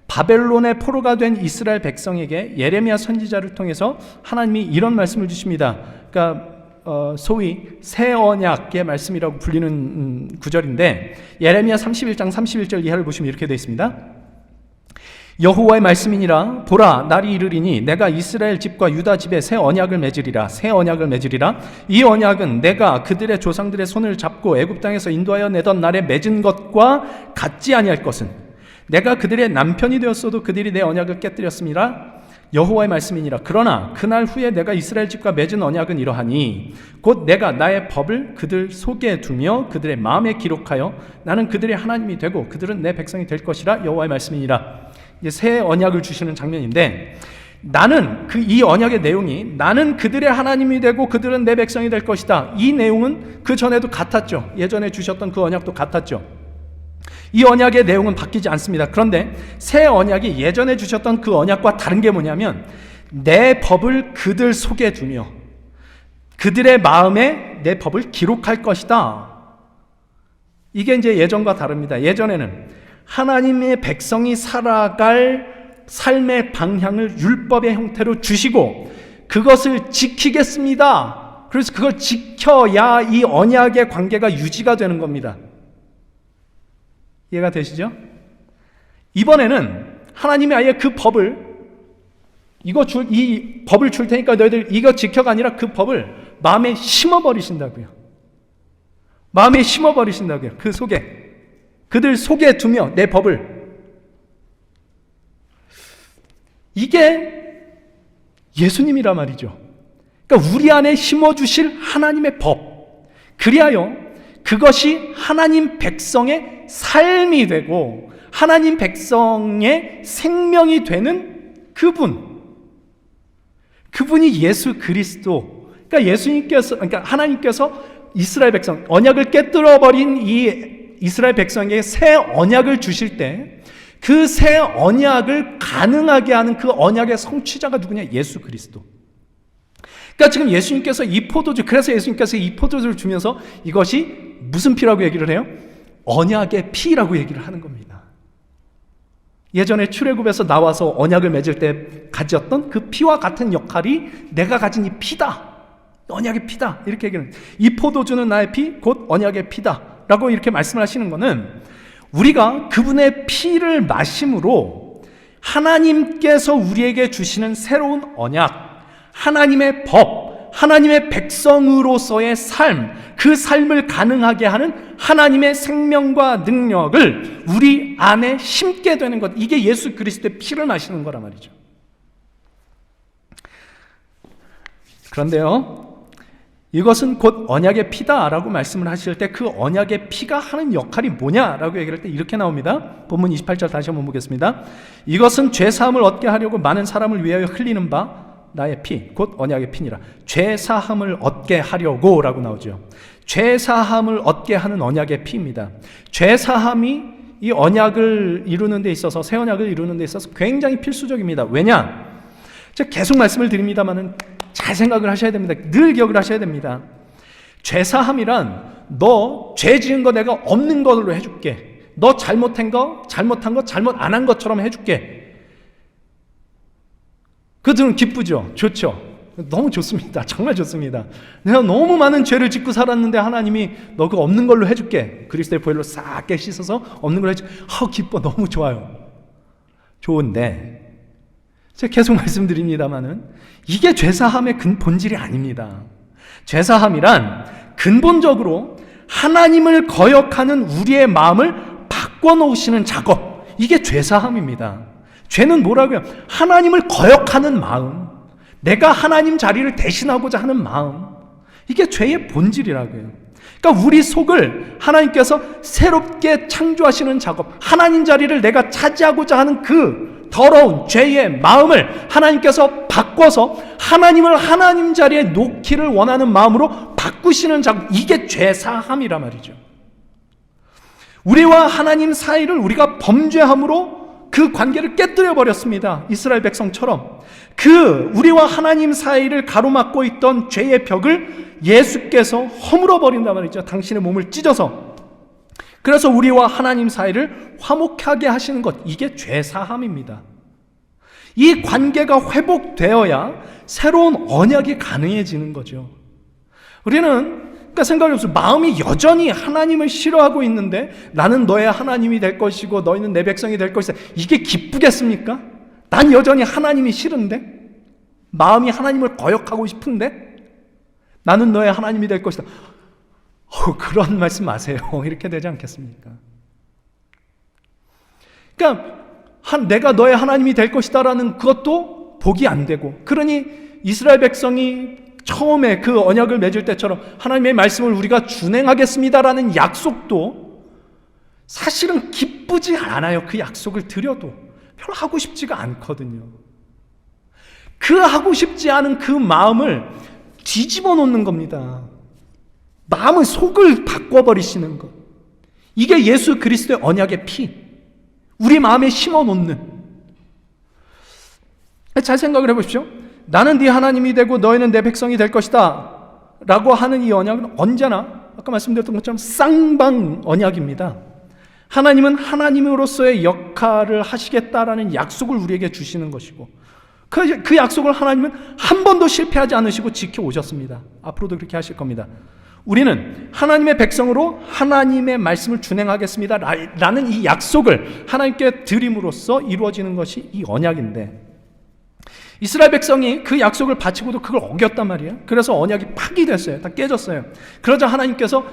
바벨론의 포로가 된 이스라엘 백성에게 예레미야 선지자를 통해서 하나님이 이런 말씀을 주십니다. 그러니까 소위 새 언약의 말씀이라고 불리는 구절인데, 예레미야 31장 31절 이하를 보시면 이렇게 되어 있습니다. 여호와의 말씀이니라. 보라, 날이 이르리니 내가 이스라엘 집과 유다 집에 새 언약을 맺으리라. 새 언약을 맺으리라. 이 언약은 내가 그들의 조상들의 손을 잡고 애굽 땅에서 인도하여 내던 날에 맺은 것과 같지 아니할 것은, 내가 그들의 남편이 되었어도 그들이 내 언약을 깨뜨렸음이라. 여호와의 말씀이니라. 그러나 그날 후에 내가 이스라엘 집과 맺은 언약은 이러하니, 곧 내가 나의 법을 그들 속에 두며 그들의 마음에 기록하여 나는 그들의 하나님이 되고 그들은 내 백성이 될 것이라. 여호와의 말씀이니라. 이제 새 언약을 주시는 장면인데, 이 언약의 내용이 나는 그들의 하나님이 되고 그들은 내 백성이 될 것이다. 이 내용은 그 전에도 같았죠. 예전에 주셨던 그 언약도 같았죠. 이 언약의 내용은 바뀌지 않습니다. 그런데 새 언약이 예전에 주셨던 그 언약과 다른 게 뭐냐면, 내 법을 그들 속에 두며 그들의 마음에 내 법을 기록할 것이다. 이게 이제 예전과 다릅니다. 예전에는 하나님의 백성이 살아갈 삶의 방향을 율법의 형태로 주시고 그것을 지키겠습니다. 그래서 그걸 지켜야 이 언약의 관계가 유지가 되는 겁니다. 이해가 되시죠? 이번에는 하나님이 아예 그 법을, 이 법을 줄 테니까 너희들 이거 지켜가 아니라 그 법을 마음에 심어버리신다고요. 마음에 심어버리신다고요. 그 속에, 그들 속에 두며 내 법을. 이게 예수님이란 말이죠. 그러니까 우리 안에 심어주실 하나님의 법, 그리하여 그것이 하나님 백성의 삶이 되고 하나님 백성의 생명이 되는 그분이 예수 그리스도. 그러니까 하나님께서 이스라엘 백성, 언약을 깨뜨려버린 이 이스라엘 백성에게 새 언약을 주실 때 그 새 언약을 가능하게 하는 그 언약의 성취자가 누구냐? 예수 그리스도. 그러니까 지금 예수님께서 그래서 예수님께서 이 포도주를 주면서 이것이 무슨 피라고 얘기를 해요? 언약의 피라고 얘기를 하는 겁니다. 예전에 출애굽에서 나와서 언약을 맺을 때 가졌던 그 피와 같은 역할이 내가 가진 이 피다. 언약의 피다. 이렇게 얘기를 해요. 이 포도주는 나의 피, 곧 언약의 피다. 라고 이렇게 말씀을 하시는 것은, 우리가 그분의 피를 마심으로 하나님께서 우리에게 주시는 새로운 언약, 하나님의 법, 하나님의 백성으로서의 삶, 그 삶을 가능하게 하는 하나님의 생명과 능력을 우리 안에 심게 되는 것, 이게 예수 그리스도의 피를 마시는 거란 말이죠. 그런데요, 이것은 곧 언약의 피다라고 말씀을 하실 때 그 언약의 피가 하는 역할이 뭐냐라고 얘기할 때 이렇게 나옵니다. 본문 28절 다시 한번 보겠습니다. 이것은 죄사함을 얻게 하려고 많은 사람을 위하여 흘리는 바 나의 피, 곧 언약의 피니라. 죄사함을 얻게 하려고 라고 나오죠. 죄사함을 얻게 하는 언약의 피입니다. 죄사함이 이 언약을 이루는 데 있어서, 새 언약을 이루는 데 있어서 굉장히 필수적입니다. 왜냐? 제가 계속 말씀을 드립니다만은 잘 생각을 하셔야 됩니다. 늘 기억을 하셔야 됩니다. 죄사함이란 너 죄 지은 거 내가 없는 걸로 해줄게. 너 잘못한 거 잘못 안 한 것처럼 해줄게. 그들은 기쁘죠? 좋죠? 너무 좋습니다. 정말 좋습니다. 내가 너무 많은 죄를 짓고 살았는데 하나님이 너 그거 없는 걸로 해줄게. 그리스도의 보혈로 싹 깨 씻어서 없는 걸로 해줄게. 기뻐. 너무 좋아요. 좋은데 제가 계속 말씀드립니다마는 이게 죄사함의 본질이 아닙니다. 죄사함이란 근본적으로 하나님을 거역하는 우리의 마음을 바꿔놓으시는 작업, 이게 죄사함입니다. 죄는 뭐라고요? 하나님을 거역하는 마음, 내가 하나님 자리를 대신하고자 하는 마음, 이게 죄의 본질이라고요. 그러니까 우리 속을 하나님께서 새롭게 창조하시는 작업, 하나님 자리를 내가 차지하고자 하는 그 더러운 죄의 마음을 하나님께서 바꿔서 하나님을 하나님 자리에 놓기를 원하는 마음으로 바꾸시는 작업, 이게 죄사함이란 말이죠. 우리와 하나님 사이를 우리가 범죄함으로 그 관계를 깨뜨려 버렸습니다. 이스라엘 백성처럼 그 우리와 하나님 사이를 가로막고 있던 죄의 벽을 예수께서 허물어 버린단 말이죠. 당신의 몸을 찢어서. 그래서 우리와 하나님 사이를 화목하게 하시는 것, 이게 죄사함입니다. 이 관계가 회복되어야 새로운 언약이 가능해지는 거죠. 우리는 그러니까 생각해보세요. 마음이 여전히 하나님을 싫어하고 있는데 나는 너의 하나님이 될 것이고 너희는 내 백성이 될 것이다, 이게 기쁘겠습니까? 난 여전히 하나님이 싫은데, 마음이 하나님을 거역하고 싶은데 나는 너의 하나님이 될 것이다. 그런 말씀 마세요. 이렇게 되지 않겠습니까? 그러니까 내가 너의 하나님이 될 것이다 라는 그것도 복이 안 되고, 그러니 이스라엘 백성이 처음에 그 언약을 맺을 때처럼 하나님의 말씀을 우리가 준행하겠습니다라는 약속도 사실은 기쁘지 않아요. 그 약속을 드려도 별로 하고 싶지가 않거든요. 그 하고 싶지 않은 그 마음을 뒤집어 놓는 겁니다. 마음의 속을 바꿔버리시는 것, 이게 예수 그리스도의 언약의 피, 우리 마음에 심어놓는. 잘 생각을 해보십시오. 나는 네 하나님이 되고 너희는 내 백성이 될 것이다 라고 하는 이 언약은 언제나 아까 말씀드렸던 것처럼 쌍방 언약입니다. 하나님은 하나님으로서의 역할을 하시겠다라는 약속을 우리에게 주시는 것이고, 그 약속을 하나님은 한 번도 실패하지 않으시고 지켜오셨습니다. 앞으로도 그렇게 하실 겁니다. 우리는 하나님의 백성으로 하나님의 말씀을 준행하겠습니다 라는 이 약속을 하나님께 드림으로써 이루어지는 것이 이 언약인데, 이스라엘 백성이 그 약속을 바치고도 그걸 어겼단 말이에요. 그래서 언약이 파기됐어요. 다 깨졌어요. 그러자 하나님께서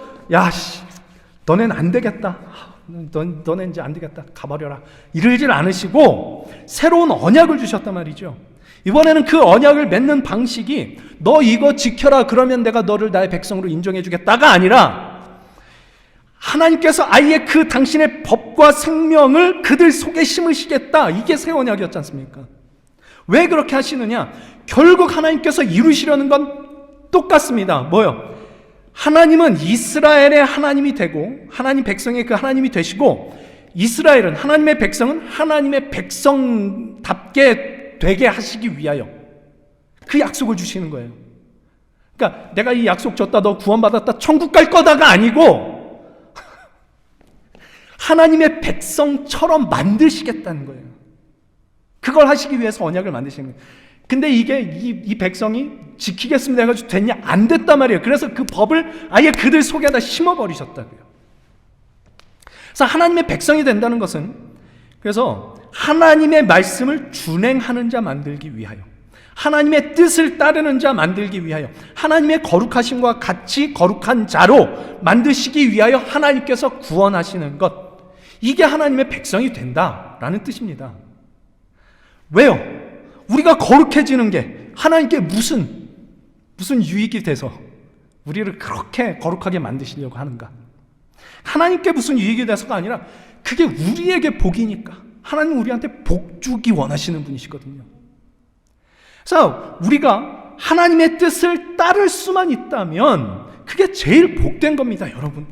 너넨 안 되겠다, 너넨 이제 안 되겠다, 가버려라, 이러질 않으시고 새로운 언약을 주셨단 말이죠. 이번에는 그 언약을 맺는 방식이 너 이거 지켜라 그러면 내가 너를 나의 백성으로 인정해 주겠다가 아니라, 하나님께서 아예 그 당신의 법과 생명을 그들 속에 심으시겠다, 이게 새 언약이었지 않습니까? 왜 그렇게 하시느냐? 결국 하나님께서 이루시려는 건 똑같습니다. 뭐요? 하나님은 이스라엘의 하나님이 되고 하나님 백성의 그 하나님이 되시고, 이스라엘은, 하나님의 백성은 하나님의 백성답게 되게 하시기 위하여 그 약속을 주시는 거예요. 그러니까 내가 이 약속 줬다, 너 구원받았다, 천국 갈 거다가 아니고 하나님의 백성처럼 만드시겠다는 거예요. 그걸 하시기 위해서 언약을 만드시는 거예요. 근데 이게 이 백성이 지키겠습니다 해가지고 됐냐? 안 됐단 말이에요. 그래서 그 법을 아예 그들 속에다 심어버리셨다고요. 그래서 하나님의 백성이 된다는 것은, 그래서 하나님의 말씀을 준행하는 자 만들기 위하여, 하나님의 뜻을 따르는 자 만들기 위하여, 하나님의 거룩하심과 같이 거룩한 자로 만드시기 위하여 하나님께서 구원하시는 것, 이게 하나님의 백성이 된다라는 뜻입니다. 왜요? 우리가 거룩해지는 게 하나님께 무슨 무슨 유익이 돼서 우리를 그렇게 거룩하게 만드시려고 하는가? 하나님께 무슨 유익이 돼서가 아니라 그게 우리에게 복이니까. 하나님은 우리한테 복 주기 원하시는 분이시거든요. 그래서 우리가 하나님의 뜻을 따를 수만 있다면 그게 제일 복된 겁니다, 여러분.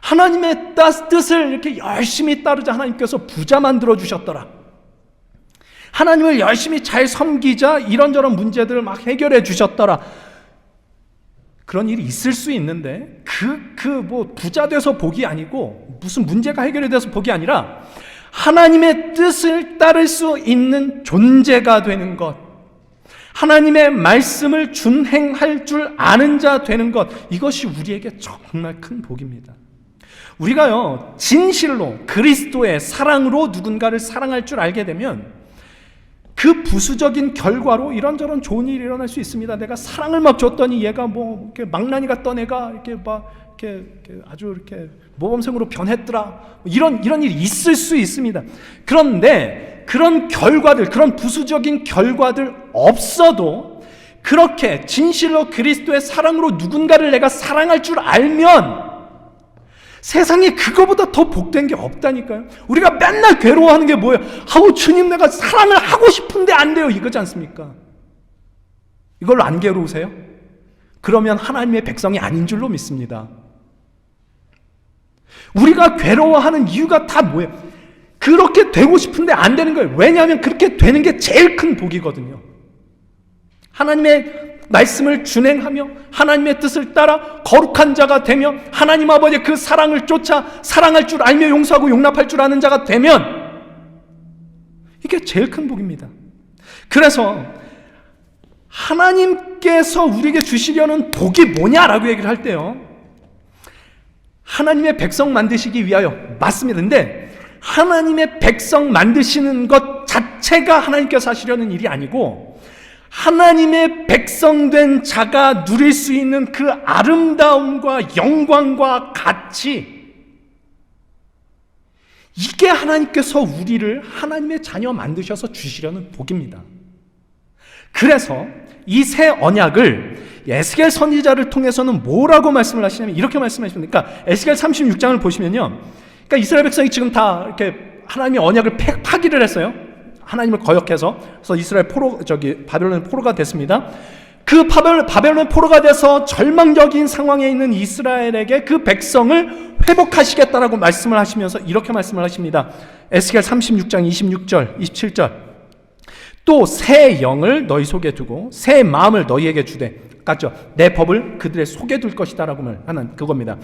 하나님의 뜻을 이렇게 열심히 따르자 하나님께서 부자 만들어 주셨더라. 하나님을 열심히 잘 섬기자 이런저런 문제들을 막 해결해 주셨더라. 그런 일이 있을 수 있는데 뭐 부자 돼서 복이 아니고 무슨 문제가 해결이 돼서 복이 아니라 하나님의 뜻을 따를 수 있는 존재가 되는 것, 하나님의 말씀을 준행할 줄 아는 자 되는 것, 이것이 우리에게 정말 큰 복입니다. 우리가요 진실로 그리스도의 사랑으로 누군가를 사랑할 줄 알게 되면 그 부수적인 결과로 이런저런 좋은 일이 일어날 수 있습니다. 내가 사랑을 막 줬더니 얘가 뭐 이렇게 망나니 같던 애가 이렇게 막 이렇게 아주 이렇게 모범생으로 변했더라. 이런 일이 있을 수 있습니다. 그런데 그런 결과들, 그런 부수적인 결과들 없어도 그렇게 진실로 그리스도의 사랑으로 누군가를 내가 사랑할 줄 알면 세상에 그거보다 더 복된 게 없다니까요. 우리가 맨날 괴로워하는 게 뭐예요? 아우 주님 내가 사랑을 하고 싶은데 안 돼요, 이거지 않습니까? 이걸로 안 괴로우세요? 그러면 하나님의 백성이 아닌 줄로 믿습니다. 우리가 괴로워하는 이유가 다 뭐예요? 그렇게 되고 싶은데 안 되는 거예요. 왜냐하면 그렇게 되는 게 제일 큰 복이거든요. 하나님의 말씀을 준행하며 하나님의 뜻을 따라 거룩한 자가 되며 하나님 아버지의 그 사랑을 쫓아 사랑할 줄 알며 용서하고 용납할 줄 아는 자가 되면 이게 제일 큰 복입니다. 그래서 하나님께서 우리에게 주시려는 복이 뭐냐라고 얘기를 할 때요, 하나님의 백성 만드시기 위하여 맞습니다. 근데 하나님의 백성 만드시는 것 자체가 하나님께서 하시려는 일이 아니고 하나님의 백성된 자가 누릴 수 있는 그 아름다움과 영광과 가치, 이게 하나님께서 우리를 하나님의 자녀 만드셔서 주시려는 복입니다. 그래서 이 새 언약을 에스겔 선지자를 통해서는 뭐라고 말씀을 하시냐면 이렇게 말씀하십니다. 그러니까 에스겔 36장을 보시면요, 그러니까 이스라엘 백성이 지금 다 이렇게 하나님의 언약을 파기를 했어요. 하나님을 거역해서. 그래서 이스라엘 바벨론 포로가 됐습니다. 그 바벨론 포로가 돼서 절망적인 상황에 있는 이스라엘에게 그 백성을 회복하시겠다라고 말씀을 하시면서 이렇게 말씀을 하십니다. 에스겔 36장 26절 27절. 또 새 영을 너희 속에 두고 새 마음을 너희에게 주되, 같죠? 내 법을 그들의 속에 둘 것이다 라고 하는 그겁니다.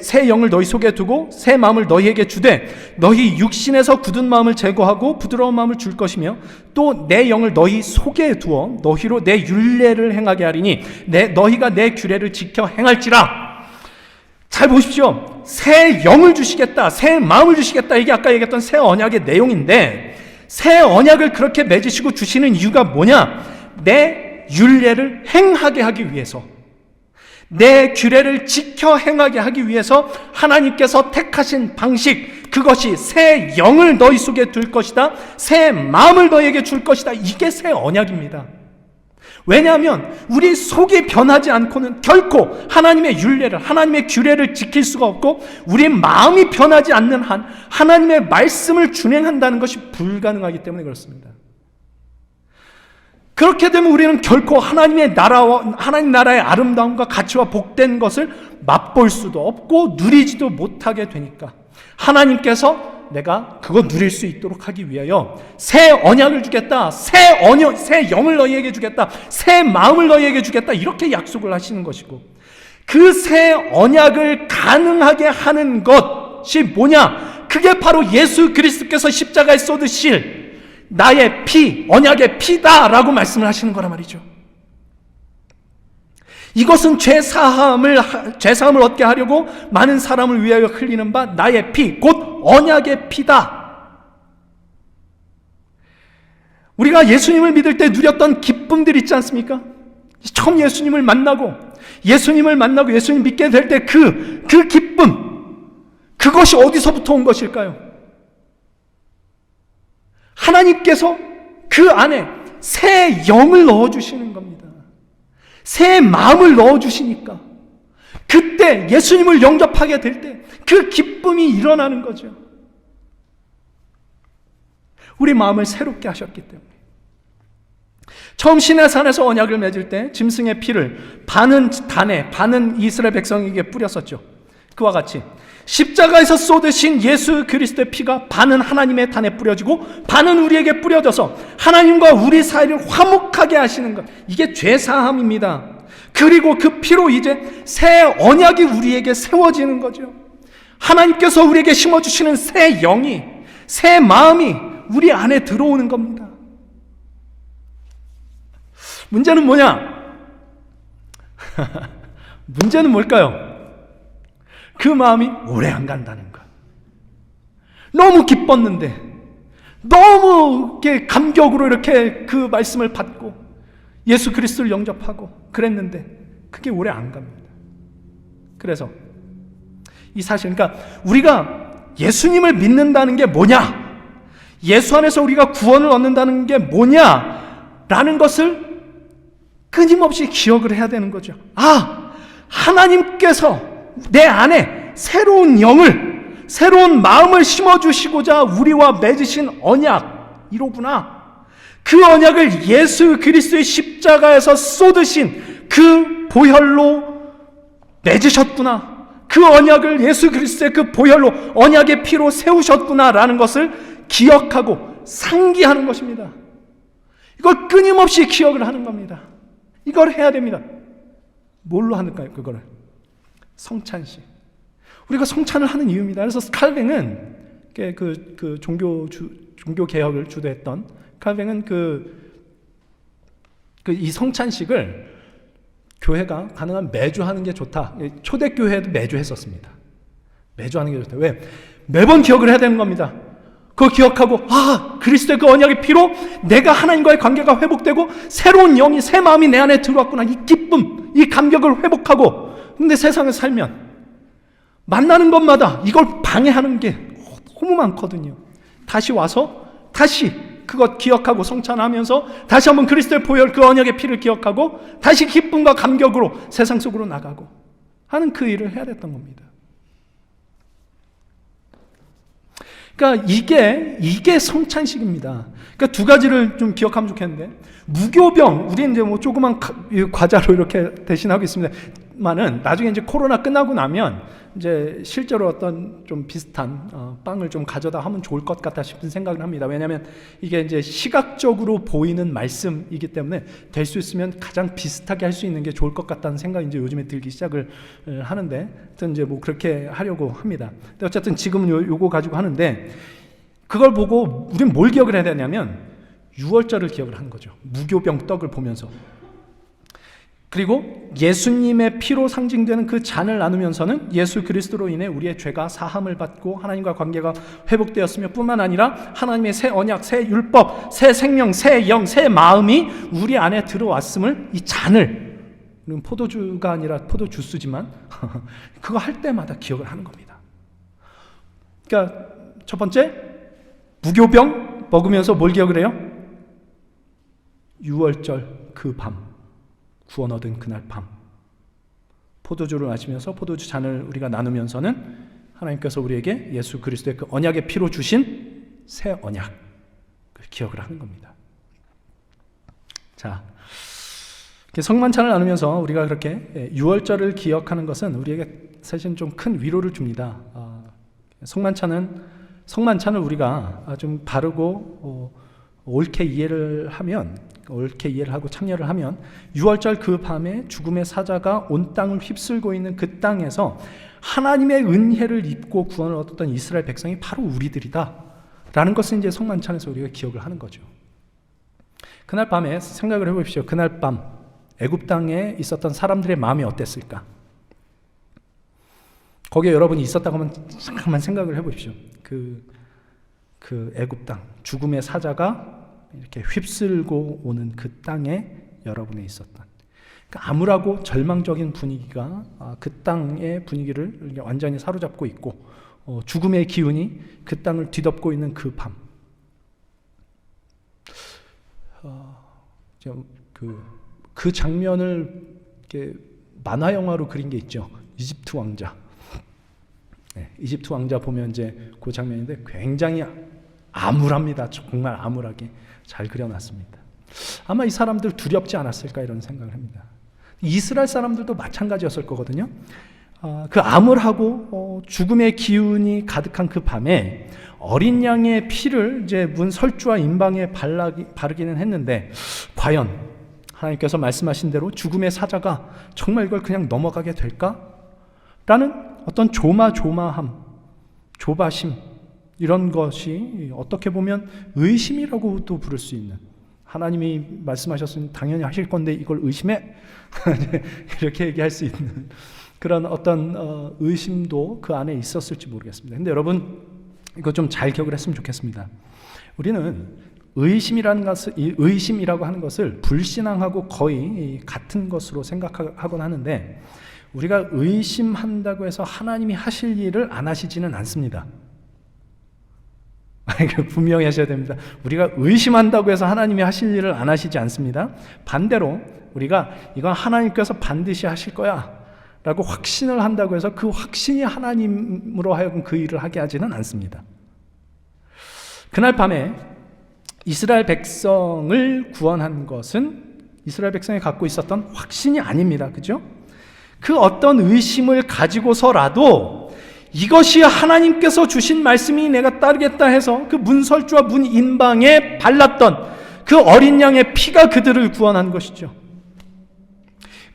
새 영을 너희 속에 두고 새 마음을 너희에게 주되 너희 육신에서 굳은 마음을 제거하고 부드러운 마음을 줄 것이며 또 내 영을 너희 속에 두어 너희로 내 율례를 행하게 하리니 너희가 내 규례를 지켜 행할지라. 잘 보십시오. 새 영을 주시겠다, 새 마음을 주시겠다, 이게 아까 얘기했던 새 언약의 내용인데, 새 언약을 그렇게 맺으시고 주시는 이유가 뭐냐? 내 율례를 행하게 하기 위해서, 내 규례를 지켜 행하게 하기 위해서 하나님께서 택하신 방식, 그것이 새 영을 너희 속에 둘 것이다, 새 마음을 너희에게 줄 것이다. 이게 새 언약입니다. 왜냐하면 우리 속이 변하지 않고는 결코 하나님의 율례를, 하나님의 규례를 지킬 수가 없고, 우리 마음이 변하지 않는 한 하나님의 말씀을 준행한다는 것이 불가능하기 때문에 그렇습니다. 그렇게 되면 우리는 결코 하나님 나라의 아름다움과 가치와 복된 것을 맛볼 수도 없고 누리지도 못하게 되니까 하나님께서 내가 그거 누릴 수 있도록 하기 위하여 새 언약을 주겠다, 새 영을 너희에게 주겠다, 새 마음을 너희에게 주겠다, 이렇게 약속을 하시는 것이고, 그 새 언약을 가능하게 하는 것이 뭐냐? 그게 바로 예수 그리스도께서 십자가에 쏟으실 나의 피, 언약의 피다라고 말씀을 하시는 거란 말이죠. 이것은 죄사함을 얻게 하려고 많은 사람을 위하여 흘리는 바 나의 피, 곧 언약의 피다. 우리가 예수님을 믿을 때 누렸던 기쁨들 있지 않습니까? 처음 예수님을 만나고 예수님 믿게 될 때 그 기쁨, 그것이 어디서부터 온 것일까요? 하나님께서 그 안에 새 영을 넣어주시는 겁니다. 새 마음을 넣어주시니까 그때 예수님을 영접하게 될 때 그 기쁨이 일어나는 거죠. 우리 마음을 새롭게 하셨기 때문에. 처음 시내산에서 언약을 맺을 때 짐승의 피를 반은 단에 반은 이스라엘 백성에게 뿌렸었죠. 그와 같이 십자가에서 쏟으신 예수 그리스도의 피가 반은 하나님의 단에 뿌려지고 반은 우리에게 뿌려져서 하나님과 우리 사이를 화목하게 하시는 것, 이게 죄사함입니다. 그리고 그 피로 이제 새 언약이 우리에게 세워지는 거죠. 하나님께서 우리에게 심어주시는 새 영이, 새 마음이 우리 안에 들어오는 겁니다. 문제는 뭐냐? 문제는 뭘까요? 그 마음이 오래 안 간다는 것. 너무 기뻤는데, 너무 이렇게 감격으로 이렇게 그 말씀을 받고 예수 그리스도를 영접하고 그랬는데 그게 오래 안 갑니다. 그래서 이 사실, 그러니까 우리가 예수님을 믿는다는 게 뭐냐, 예수 안에서 우리가 구원을 얻는다는 게 뭐냐라는 것을 끊임없이 기억을 해야 되는 거죠. 아, 하나님께서 내 안에 새로운 영을, 새로운 마음을 심어주시고자 우리와 맺으신 언약, 이로구나. 그 언약을 예수 그리스도의 십자가에서 쏟으신 그 보혈로 맺으셨구나. 그 언약을 예수 그리스도의 그 보혈로, 언약의 피로 세우셨구나라는 것을 기억하고 상기하는 것입니다. 이걸 끊임없이 기억을 하는 겁니다. 이걸 해야 됩니다. 뭘로 하는가요? 그거를 성찬식. 우리가 성찬을 하는 이유입니다. 그래서 칼뱅은 그 종교 개혁을 주도했던 칼뱅은 이 성찬식을 교회가 가능한 매주 하는 게 좋다. 초대교회도 매주 했었습니다. 매주 하는 게 좋다. 왜? 매번 기억을 해야 되는 겁니다. 그거 기억하고, 아, 그리스도의 그 언약의 피로 내가 하나님과의 관계가 회복되고 새로운 영이, 새 마음이 내 안에 들어왔구나. 이 기쁨, 이 감격을 회복하고. 근데 세상을 살면 만나는 것마다 이걸 방해하는 게 너무 많거든요. 다시 와서 다시 그것 기억하고 성찬하면서 다시 한번 그리스도의 보혈, 그 언약의 피를 기억하고 다시 기쁨과 감격으로 세상 속으로 나가고 하는 그 일을 해야 됐던 겁니다. 그러니까 이게 성찬식입니다. 그러니까 두 가지를 좀 기억하면 좋겠는데, 무교병, 우리 이제 뭐 조그만 과자로 이렇게 대신하고 있습니다만은 나중에 이제 코로나 끝나고 나면 이제 실제로 어떤 좀 비슷한 빵을 좀 가져다 하면 좋을 것 같다 싶은 생각을 합니다. 왜냐하면 이게 이제 시각적으로 보이는 말씀이기 때문에 될 수 있으면 가장 비슷하게 할 수 있는 게 좋을 것 같다는 생각이 이제 요즘에 들기 시작을 하는데, 하여튼 이제 뭐 그렇게 하려고 합니다. 근데 어쨌든 지금은 요거 가지고 하는데, 그걸 보고 우리는 뭘 기억을 해야 되냐면 유월절을 기억을 하는 거죠. 무교병 떡을 보면서. 그리고 예수님의 피로 상징되는 그 잔을 나누면서는 예수 그리스도로 인해 우리의 죄가 사함을 받고 하나님과 관계가 회복되었으며 뿐만 아니라 하나님의 새 언약, 새 율법, 새 생명, 새 영, 새 마음이 우리 안에 들어왔음을, 이 잔을, 포도주가 아니라 포도주스지만 그거 할 때마다 기억을 하는 겁니다. 그러니까 첫 번째, 무교병 먹으면서 뭘 기억을 해요? 유월절 그 밤, 구원 얻은 그날 밤, 포도주를 마시면서 포도주 잔을 우리가 나누면서는 하나님께서 우리에게 예수 그리스도의 그 언약의 피로 주신 새 언약을 기억을 하는 겁니다. 자, 성만찬을 나누면서 우리가 그렇게 유월절을 기억하는 것은 우리에게 사실 좀 큰 위로를 줍니다. 성만찬을 우리가 좀 바르고 옳게 이해를 하고 참여를 하면 유월절 그 밤에 죽음의 사자가 온 땅을 휩쓸고 있는 그 땅에서 하나님의 은혜를 입고 구원을 얻었던 이스라엘 백성이 바로 우리들이다 라는 것을 이제 성만찬에서 우리가 기억을 하는 거죠. 그날 밤에 생각을 해보십시오. 그날 밤 애굽 땅에 있었던 사람들의 마음이 어땠을까? 거기에 여러분이 있었다고 하면 잠깐만 생각을 해보십시오. 그 애굽 땅, 죽음의 사자가 이렇게 휩쓸고 오는 그 땅에 여러분이 있었던, 그러니까 암울하고 절망적인 분위기가 그 땅의 분위기를 완전히 사로잡고 있고, 죽음의 기운이 그 땅을 뒤덮고 있는 그 밤, 그 장면을 이렇게 만화 영화로 그린 게 있죠. 이집트 왕자. 네, 이집트 왕자 보면 이제 그 장면인데 굉장히 암울합니다. 정말 암울하게 잘 그려놨습니다. 아마 이 사람들 두렵지 않았을까 이런 생각을 합니다. 이스라엘 사람들도 마찬가지였을 거거든요. 그 암울하고 죽음의 기운이 가득한 그 밤에 어린 양의 피를 이제 문 설주와 임방에 바르기는 했는데 과연 하나님께서 말씀하신 대로 죽음의 사자가 정말 이걸 그냥 넘어가게 될까? 라는 어떤 조마조마함, 조바심 이런 것이 어떻게 보면 의심이라고도 부를 수 있는, 하나님이 말씀하셨으니 당연히 하실 건데 이걸 의심해? 이렇게 얘기할 수 있는 그런 어떤 의심도 그 안에 있었을지 모르겠습니다. 근데 여러분 이거 좀 잘 기억을 했으면 좋겠습니다. 우리는 의심이라고 하는 것을 불신앙하고 거의 같은 것으로 생각하곤 하는데, 우리가 의심한다고 해서 하나님이 하실 일을 안 하시지는 않습니다. 분명히 하셔야 됩니다. 우리가 의심한다고 해서 하나님이 하실 일을 안 하시지 않습니다. 반대로 우리가 이건 하나님께서 반드시 하실 거야 라고 확신을 한다고 해서 그 확신이 하나님으로 하여금 그 일을 하게 하지는 않습니다. 그날 밤에 이스라엘 백성을 구원한 것은 이스라엘 백성이 갖고 있었던 확신이 아닙니다. 그죠? 그 어떤 의심을 가지고서라도 이것이 하나님께서 주신 말씀이 내가 따르겠다 해서 그 문설주와 문인방에 발랐던 그 어린 양의 피가 그들을 구원한 것이죠.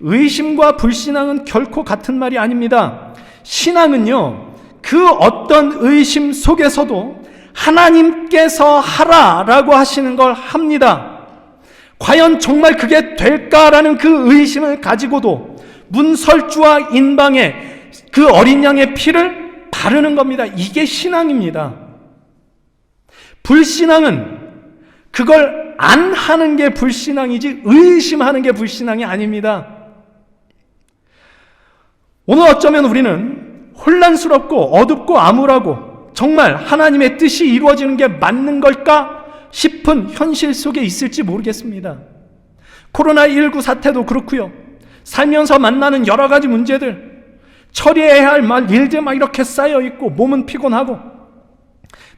의심과 불신앙은 결코 같은 말이 아닙니다. 신앙은요, 그 어떤 의심 속에서도 하나님께서 하라라고 하시는 걸 합니다. 과연 정말 그게 될까라는 그 의심을 가지고도 문설주와 인방에 그 어린 양의 피를 바르는 겁니다. 이게 신앙입니다. 불신앙은 그걸 안 하는 게 불신앙이지 의심하는 게 불신앙이 아닙니다. 오늘 어쩌면 우리는 혼란스럽고 어둡고 암울하고 정말 하나님의 뜻이 이루어지는 게 맞는 걸까 싶은 현실 속에 있을지 모르겠습니다. 코로나19 사태도 그렇고요. 살면서 만나는 여러 가지 문제들, 처리해야 할 일들 막 이렇게 쌓여있고 몸은 피곤하고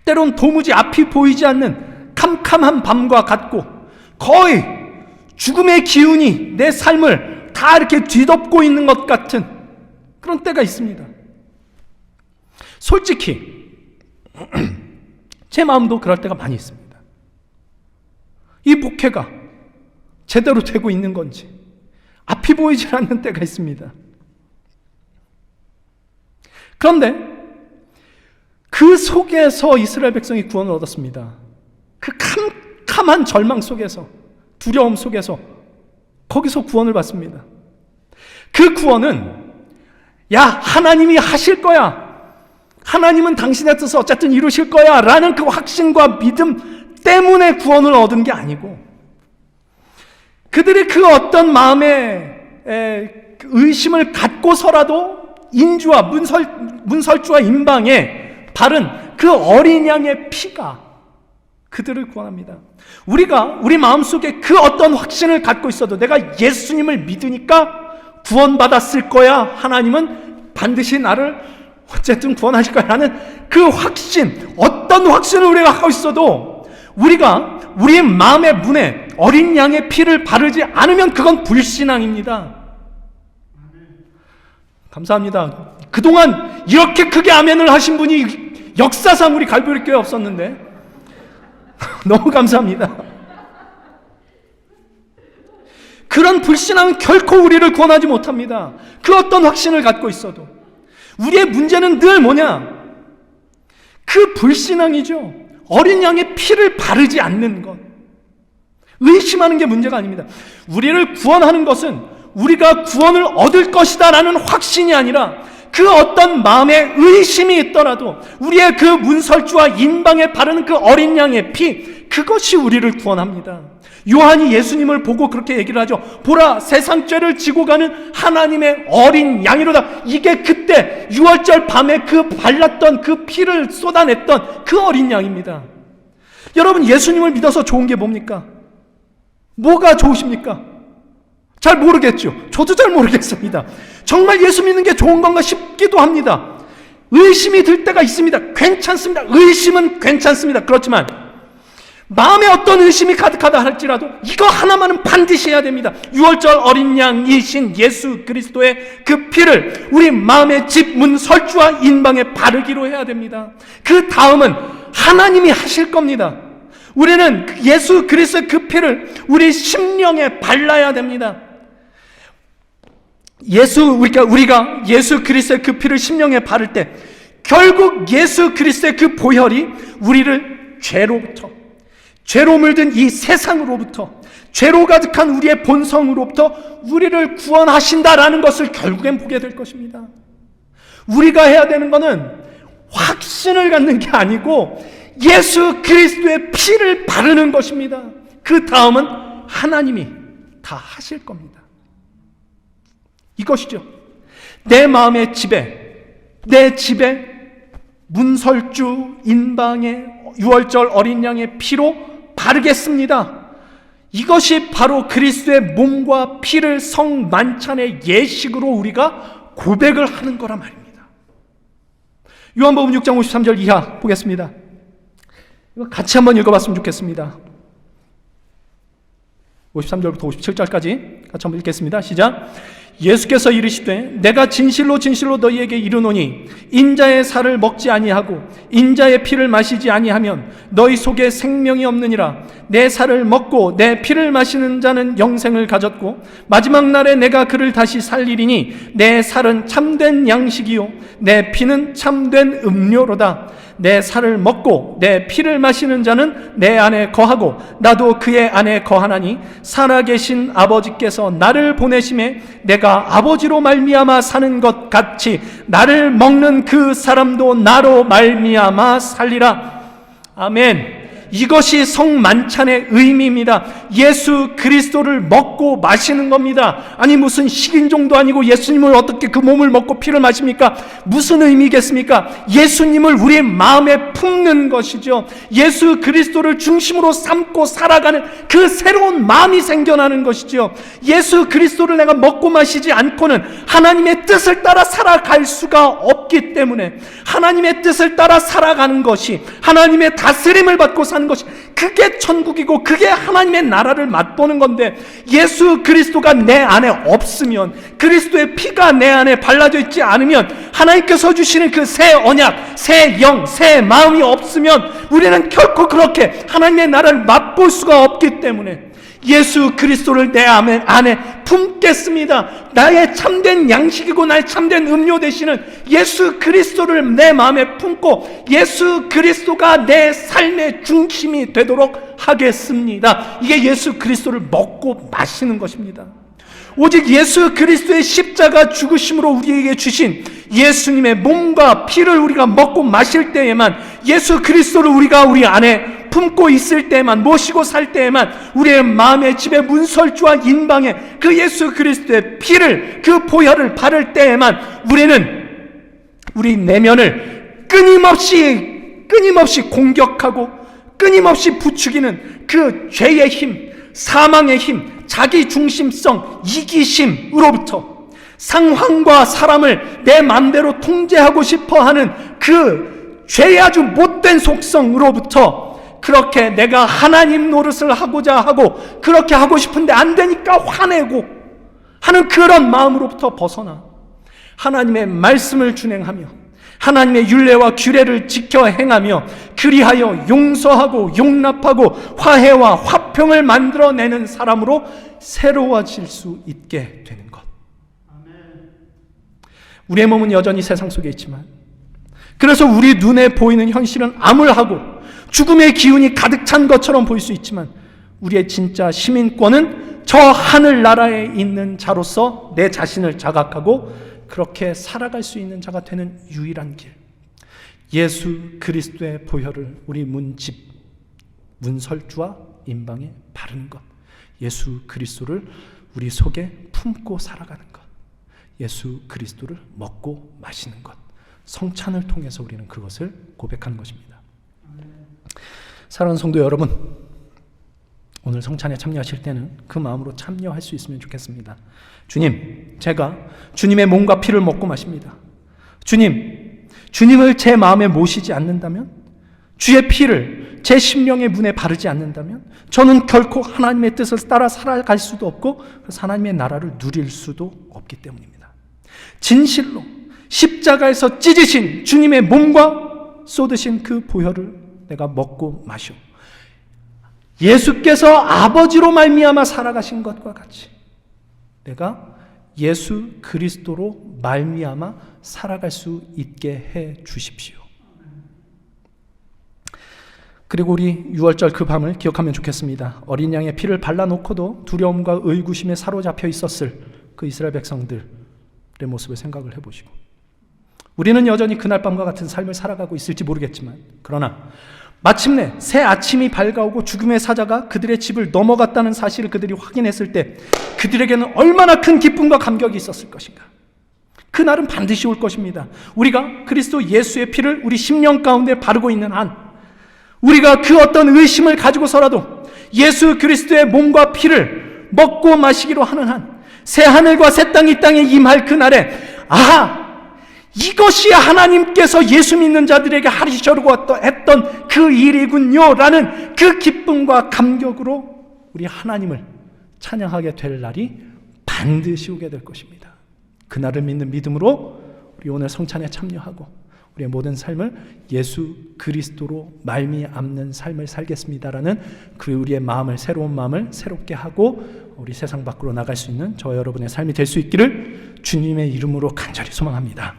때론 도무지 앞이 보이지 않는 캄캄한 밤과 같고 거의 죽음의 기운이 내 삶을 다 이렇게 뒤덮고 있는 것 같은 그런 때가 있습니다. 솔직히 제 마음도 그럴 때가 많이 있습니다. 이 목회가 제대로 되고 있는 건지 앞이 보이지 않는 때가 있습니다. 그런데 그 속에서 이스라엘 백성이 구원을 얻었습니다. 그 캄캄한 절망 속에서, 두려움 속에서 거기서 구원을 받습니다. 그 구원은 야, 하나님이 하실 거야, 하나님은 당신의 뜻을 어쨌든 이루실 거야 라는 그 확신과 믿음 때문에 구원을 얻은 게 아니고, 그들이 그 어떤 마음의 의심을 갖고서라도 인주와 문설주와 인방에 바른 그 어린 양의 피가 그들을 구원합니다. 우리가 우리 마음속에 그 어떤 확신을 갖고 있어도 내가 예수님을 믿으니까 구원받았을 거야, 하나님은 반드시 나를 어쨌든 구원하실 거야 라는 그 확신, 어떤 확신을 우리가 갖고 있어도 우리가 우리 마음의 문에 어린 양의 피를 바르지 않으면 그건 불신앙입니다. 감사합니다. 그동안 이렇게 크게 아멘을 하신 분이 역사상 우리 갈보리교회에 없었는데 너무 감사합니다. 그런 불신앙은 결코 우리를 구원하지 못합니다. 그 어떤 확신을 갖고 있어도. 우리의 문제는 늘 뭐냐? 그 불신앙이죠. 어린 양의 피를 바르지 않는 것, 의심하는 게 문제가 아닙니다. 우리를 구원하는 것은 우리가 구원을 얻을 것이다 라는 확신이 아니라 그 어떤 마음에 의심이 있더라도 우리의 그 문설주와 인방에 바르는 그 어린 양의 피, 그것이 우리를 구원합니다. 요한이 예수님을 보고 그렇게 얘기를 하죠. 보라, 세상 죄를 지고 가는 하나님의 어린 양이로다. 이게 그때 6월절 밤에 그 발랐던 그 피를 쏟아냈던 그 어린 양입니다. 여러분, 예수님을 믿어서 좋은 게 뭡니까? 뭐가 좋으십니까? 잘 모르겠죠. 저도 잘 모르겠습니다. 정말 예수 믿는 게 좋은 건가 싶기도 합니다. 의심이 들 때가 있습니다. 괜찮습니다. 의심은 괜찮습니다. 그렇지만 마음에 어떤 의심이 가득하다 할지라도 이거 하나만은 반드시 해야 됩니다. 6월절 어린 양이신 예수 그리스도의 그 피를 우리 마음의 집 문 설주와 인방에 바르기로 해야 됩니다. 그 다음은 하나님이 하실 겁니다. 우리는 예수 그리스도의 그 피를 우리 심령에 발라야 됩니다. 우리가 예수 그리스도의 그 피를 심령에 바를 때 결국 예수 그리스도의 그 보혈이 우리를 죄로 물든 이 세상으로부터, 죄로 가득한 우리의 본성으로부터 우리를 구원하신다라는 것을 결국엔 보게 될 것입니다. 우리가 해야 되는 것은 확신을 갖는 게 아니고 예수 그리스도의 피를 바르는 것입니다. 그 다음은 하나님이 다 하실 겁니다. 이것이죠. 내 마음의 내 집에 문설주 인방에 6월절 어린 양의 피로 바르겠습니다. 이것이 바로 그리스도의 몸과 피를 성만찬의 예식으로 우리가 고백을 하는 거란 말입니다. 요한복음 6장 53절 이하 보겠습니다. 이거 같이 한번 읽어봤으면 좋겠습니다. 53절부터 57절까지 같이 한번 읽겠습니다. 시작. 예수께서 이르시되 내가 진실로 진실로 너희에게 이르노니 인자의 살을 먹지 아니하고 인자의 피를 마시지 아니하면 너희 속에 생명이 없느니라. 내 살을 먹고 내 피를 마시는 자는 영생을 가졌고 마지막 날에 내가 그를 다시 살리리니 내 살은 참된 양식이요 내 피는 참된 음료로다. 내 살을 먹고 내 피를 마시는 자는 내 안에 거하고 나도 그의 안에 거하나니 살아계신 아버지께서 나를 보내심에 내가 아버지로 말미암아 사는 것 같이 나를 먹는 그 사람도 나로 말미암아 살리라. 아멘. 이것이 성만찬의 의미입니다. 예수 그리스도를 먹고 마시는 겁니다. 아니 무슨 식인종도 아니고 예수님을 어떻게 그 몸을 먹고 피를 마십니까? 무슨 의미겠습니까? 예수님을 우리 마음에 품는 것이죠. 예수 그리스도를 중심으로 삼고 살아가는 그 새로운 마음이 생겨나는 것이죠. 예수 그리스도를 내가 먹고 마시지 않고는 하나님의 뜻을 따라 살아갈 수가 없기 때문에 하나님의 뜻을 따라 살아가는 것이, 하나님의 다스림을 받고 사는 것이, 그게 천국이고 그게 하나님의 나라를 맛보는 건데, 예수 그리스도가 내 안에 없으면, 그리스도의 피가 내 안에 발라져 있지 않으면, 하나님께서 주시는 그 새 언약, 새 영, 새 마음이 없으면 우리는 결코 그렇게 하나님의 나라를 맛볼 수가 없기 때문에 예수 그리스도를 내 안에 품겠습니다. 나의 참된 양식이고 나의 참된 음료 되시는 예수 그리스도를 내 마음에 품고 예수 그리스도가 내 삶의 중심이 되도록 하겠습니다. 이게 예수 그리스도를 먹고 마시는 것입니다. 오직 예수 그리스도의 십자가 죽으심으로 우리에게 주신 예수님의 몸과 피를 우리가 먹고 마실 때에만, 예수 그리스도를 우리가 우리 안에 품고 있을 때만, 모시고 살 때에만, 우리의 마음의 집에 문설주와 인방에 그 예수 그리스도의 피를, 그 보혈을 바를 때에만 우리는 우리 내면을 끊임없이 공격하고 끊임없이 부추기는 그 죄의 힘, 사망의 힘, 자기 중심성, 이기심으로부터, 상황과 사람을 내 마음대로 통제하고 싶어하는 그 죄의 아주 못된 속성으로부터, 그렇게 내가 하나님 노릇을 하고자 하고 그렇게 하고 싶은데 안 되니까 화내고 하는 그런 마음으로부터 벗어나 하나님의 말씀을 준행하며 하나님의 율례와 규례를 지켜 행하며 그리하여 용서하고 용납하고 화해와 화평을 만들어내는 사람으로 새로워질 수 있게 되는 것. 우리의 몸은 여전히 세상 속에 있지만, 그래서 우리 눈에 보이는 현실은 암울하고 죽음의 기운이 가득 찬 것처럼 보일 수 있지만, 우리의 진짜 시민권은 저 하늘나라에 있는 자로서 내 자신을 자각하고 그렇게 살아갈 수 있는 자가 되는 유일한 길, 예수 그리스도의 보혈을 우리 문집, 문설주와 인방에 바르는 것, 예수 그리스도를 우리 속에 품고 살아가는 것, 예수 그리스도를 먹고 마시는 것, 성찬을 통해서 우리는 그것을 고백하는 것입니다. 사랑하는 성도 여러분, 오늘 성찬에 참여하실 때는 그 마음으로 참여할 수 있으면 좋겠습니다. 주님, 제가 주님의 몸과 피를 먹고 마십니다. 주님, 주님을 제 마음에 모시지 않는다면, 주의 피를 제 심령의 문에 바르지 않는다면 저는 결코 하나님의 뜻을 따라 살아갈 수도 없고 하나님의 나라를 누릴 수도 없기 때문입니다. 진실로 십자가에서 찢으신 주님의 몸과 쏟으신 그 보혈을 내가 먹고 마셔 예수께서 아버지로 말미암아 살아가신 것과 같이 내가 예수 그리스도로 말미암아 살아갈 수 있게 해 주십시오. 그리고 우리 6월절 그 밤을 기억하면 좋겠습니다. 어린 양의 피를 발라놓고도 두려움과 의구심에 사로잡혀 있었을 그 이스라엘 백성들의 모습을 생각을 해보시고, 우리는 여전히 그날 밤과 같은 삶을 살아가고 있을지 모르겠지만, 그러나 마침내 새 아침이 밝아오고 죽음의 사자가 그들의 집을 넘어갔다는 사실을 그들이 확인했을 때 그들에게는 얼마나 큰 기쁨과 감격이 있었을 것인가. 그날은 반드시 올 것입니다. 우리가 그리스도 예수의 피를 우리 심령 가운데 바르고 있는 한, 우리가 그 어떤 의심을 가지고서라도 예수 그리스도의 몸과 피를 먹고 마시기로 하는 한, 새 하늘과 새 땅 이 땅에 임할 그날에 아하! 이것이 하나님께서 예수 믿는 자들에게 하시려고 했던 그 일이군요 라는 그 기쁨과 감격으로 우리 하나님을 찬양하게 될 날이 반드시 오게 될 것입니다. 그날을 믿는 믿음으로 우리 오늘 성찬에 참여하고 우리의 모든 삶을 예수 그리스도로 말미암는 삶을 살겠습니다라는 그 우리의 마음을, 새로운 마음을 새롭게 하고 우리 세상 밖으로 나갈 수 있는 저와 여러분의 삶이 될 수 있기를 주님의 이름으로 간절히 소망합니다.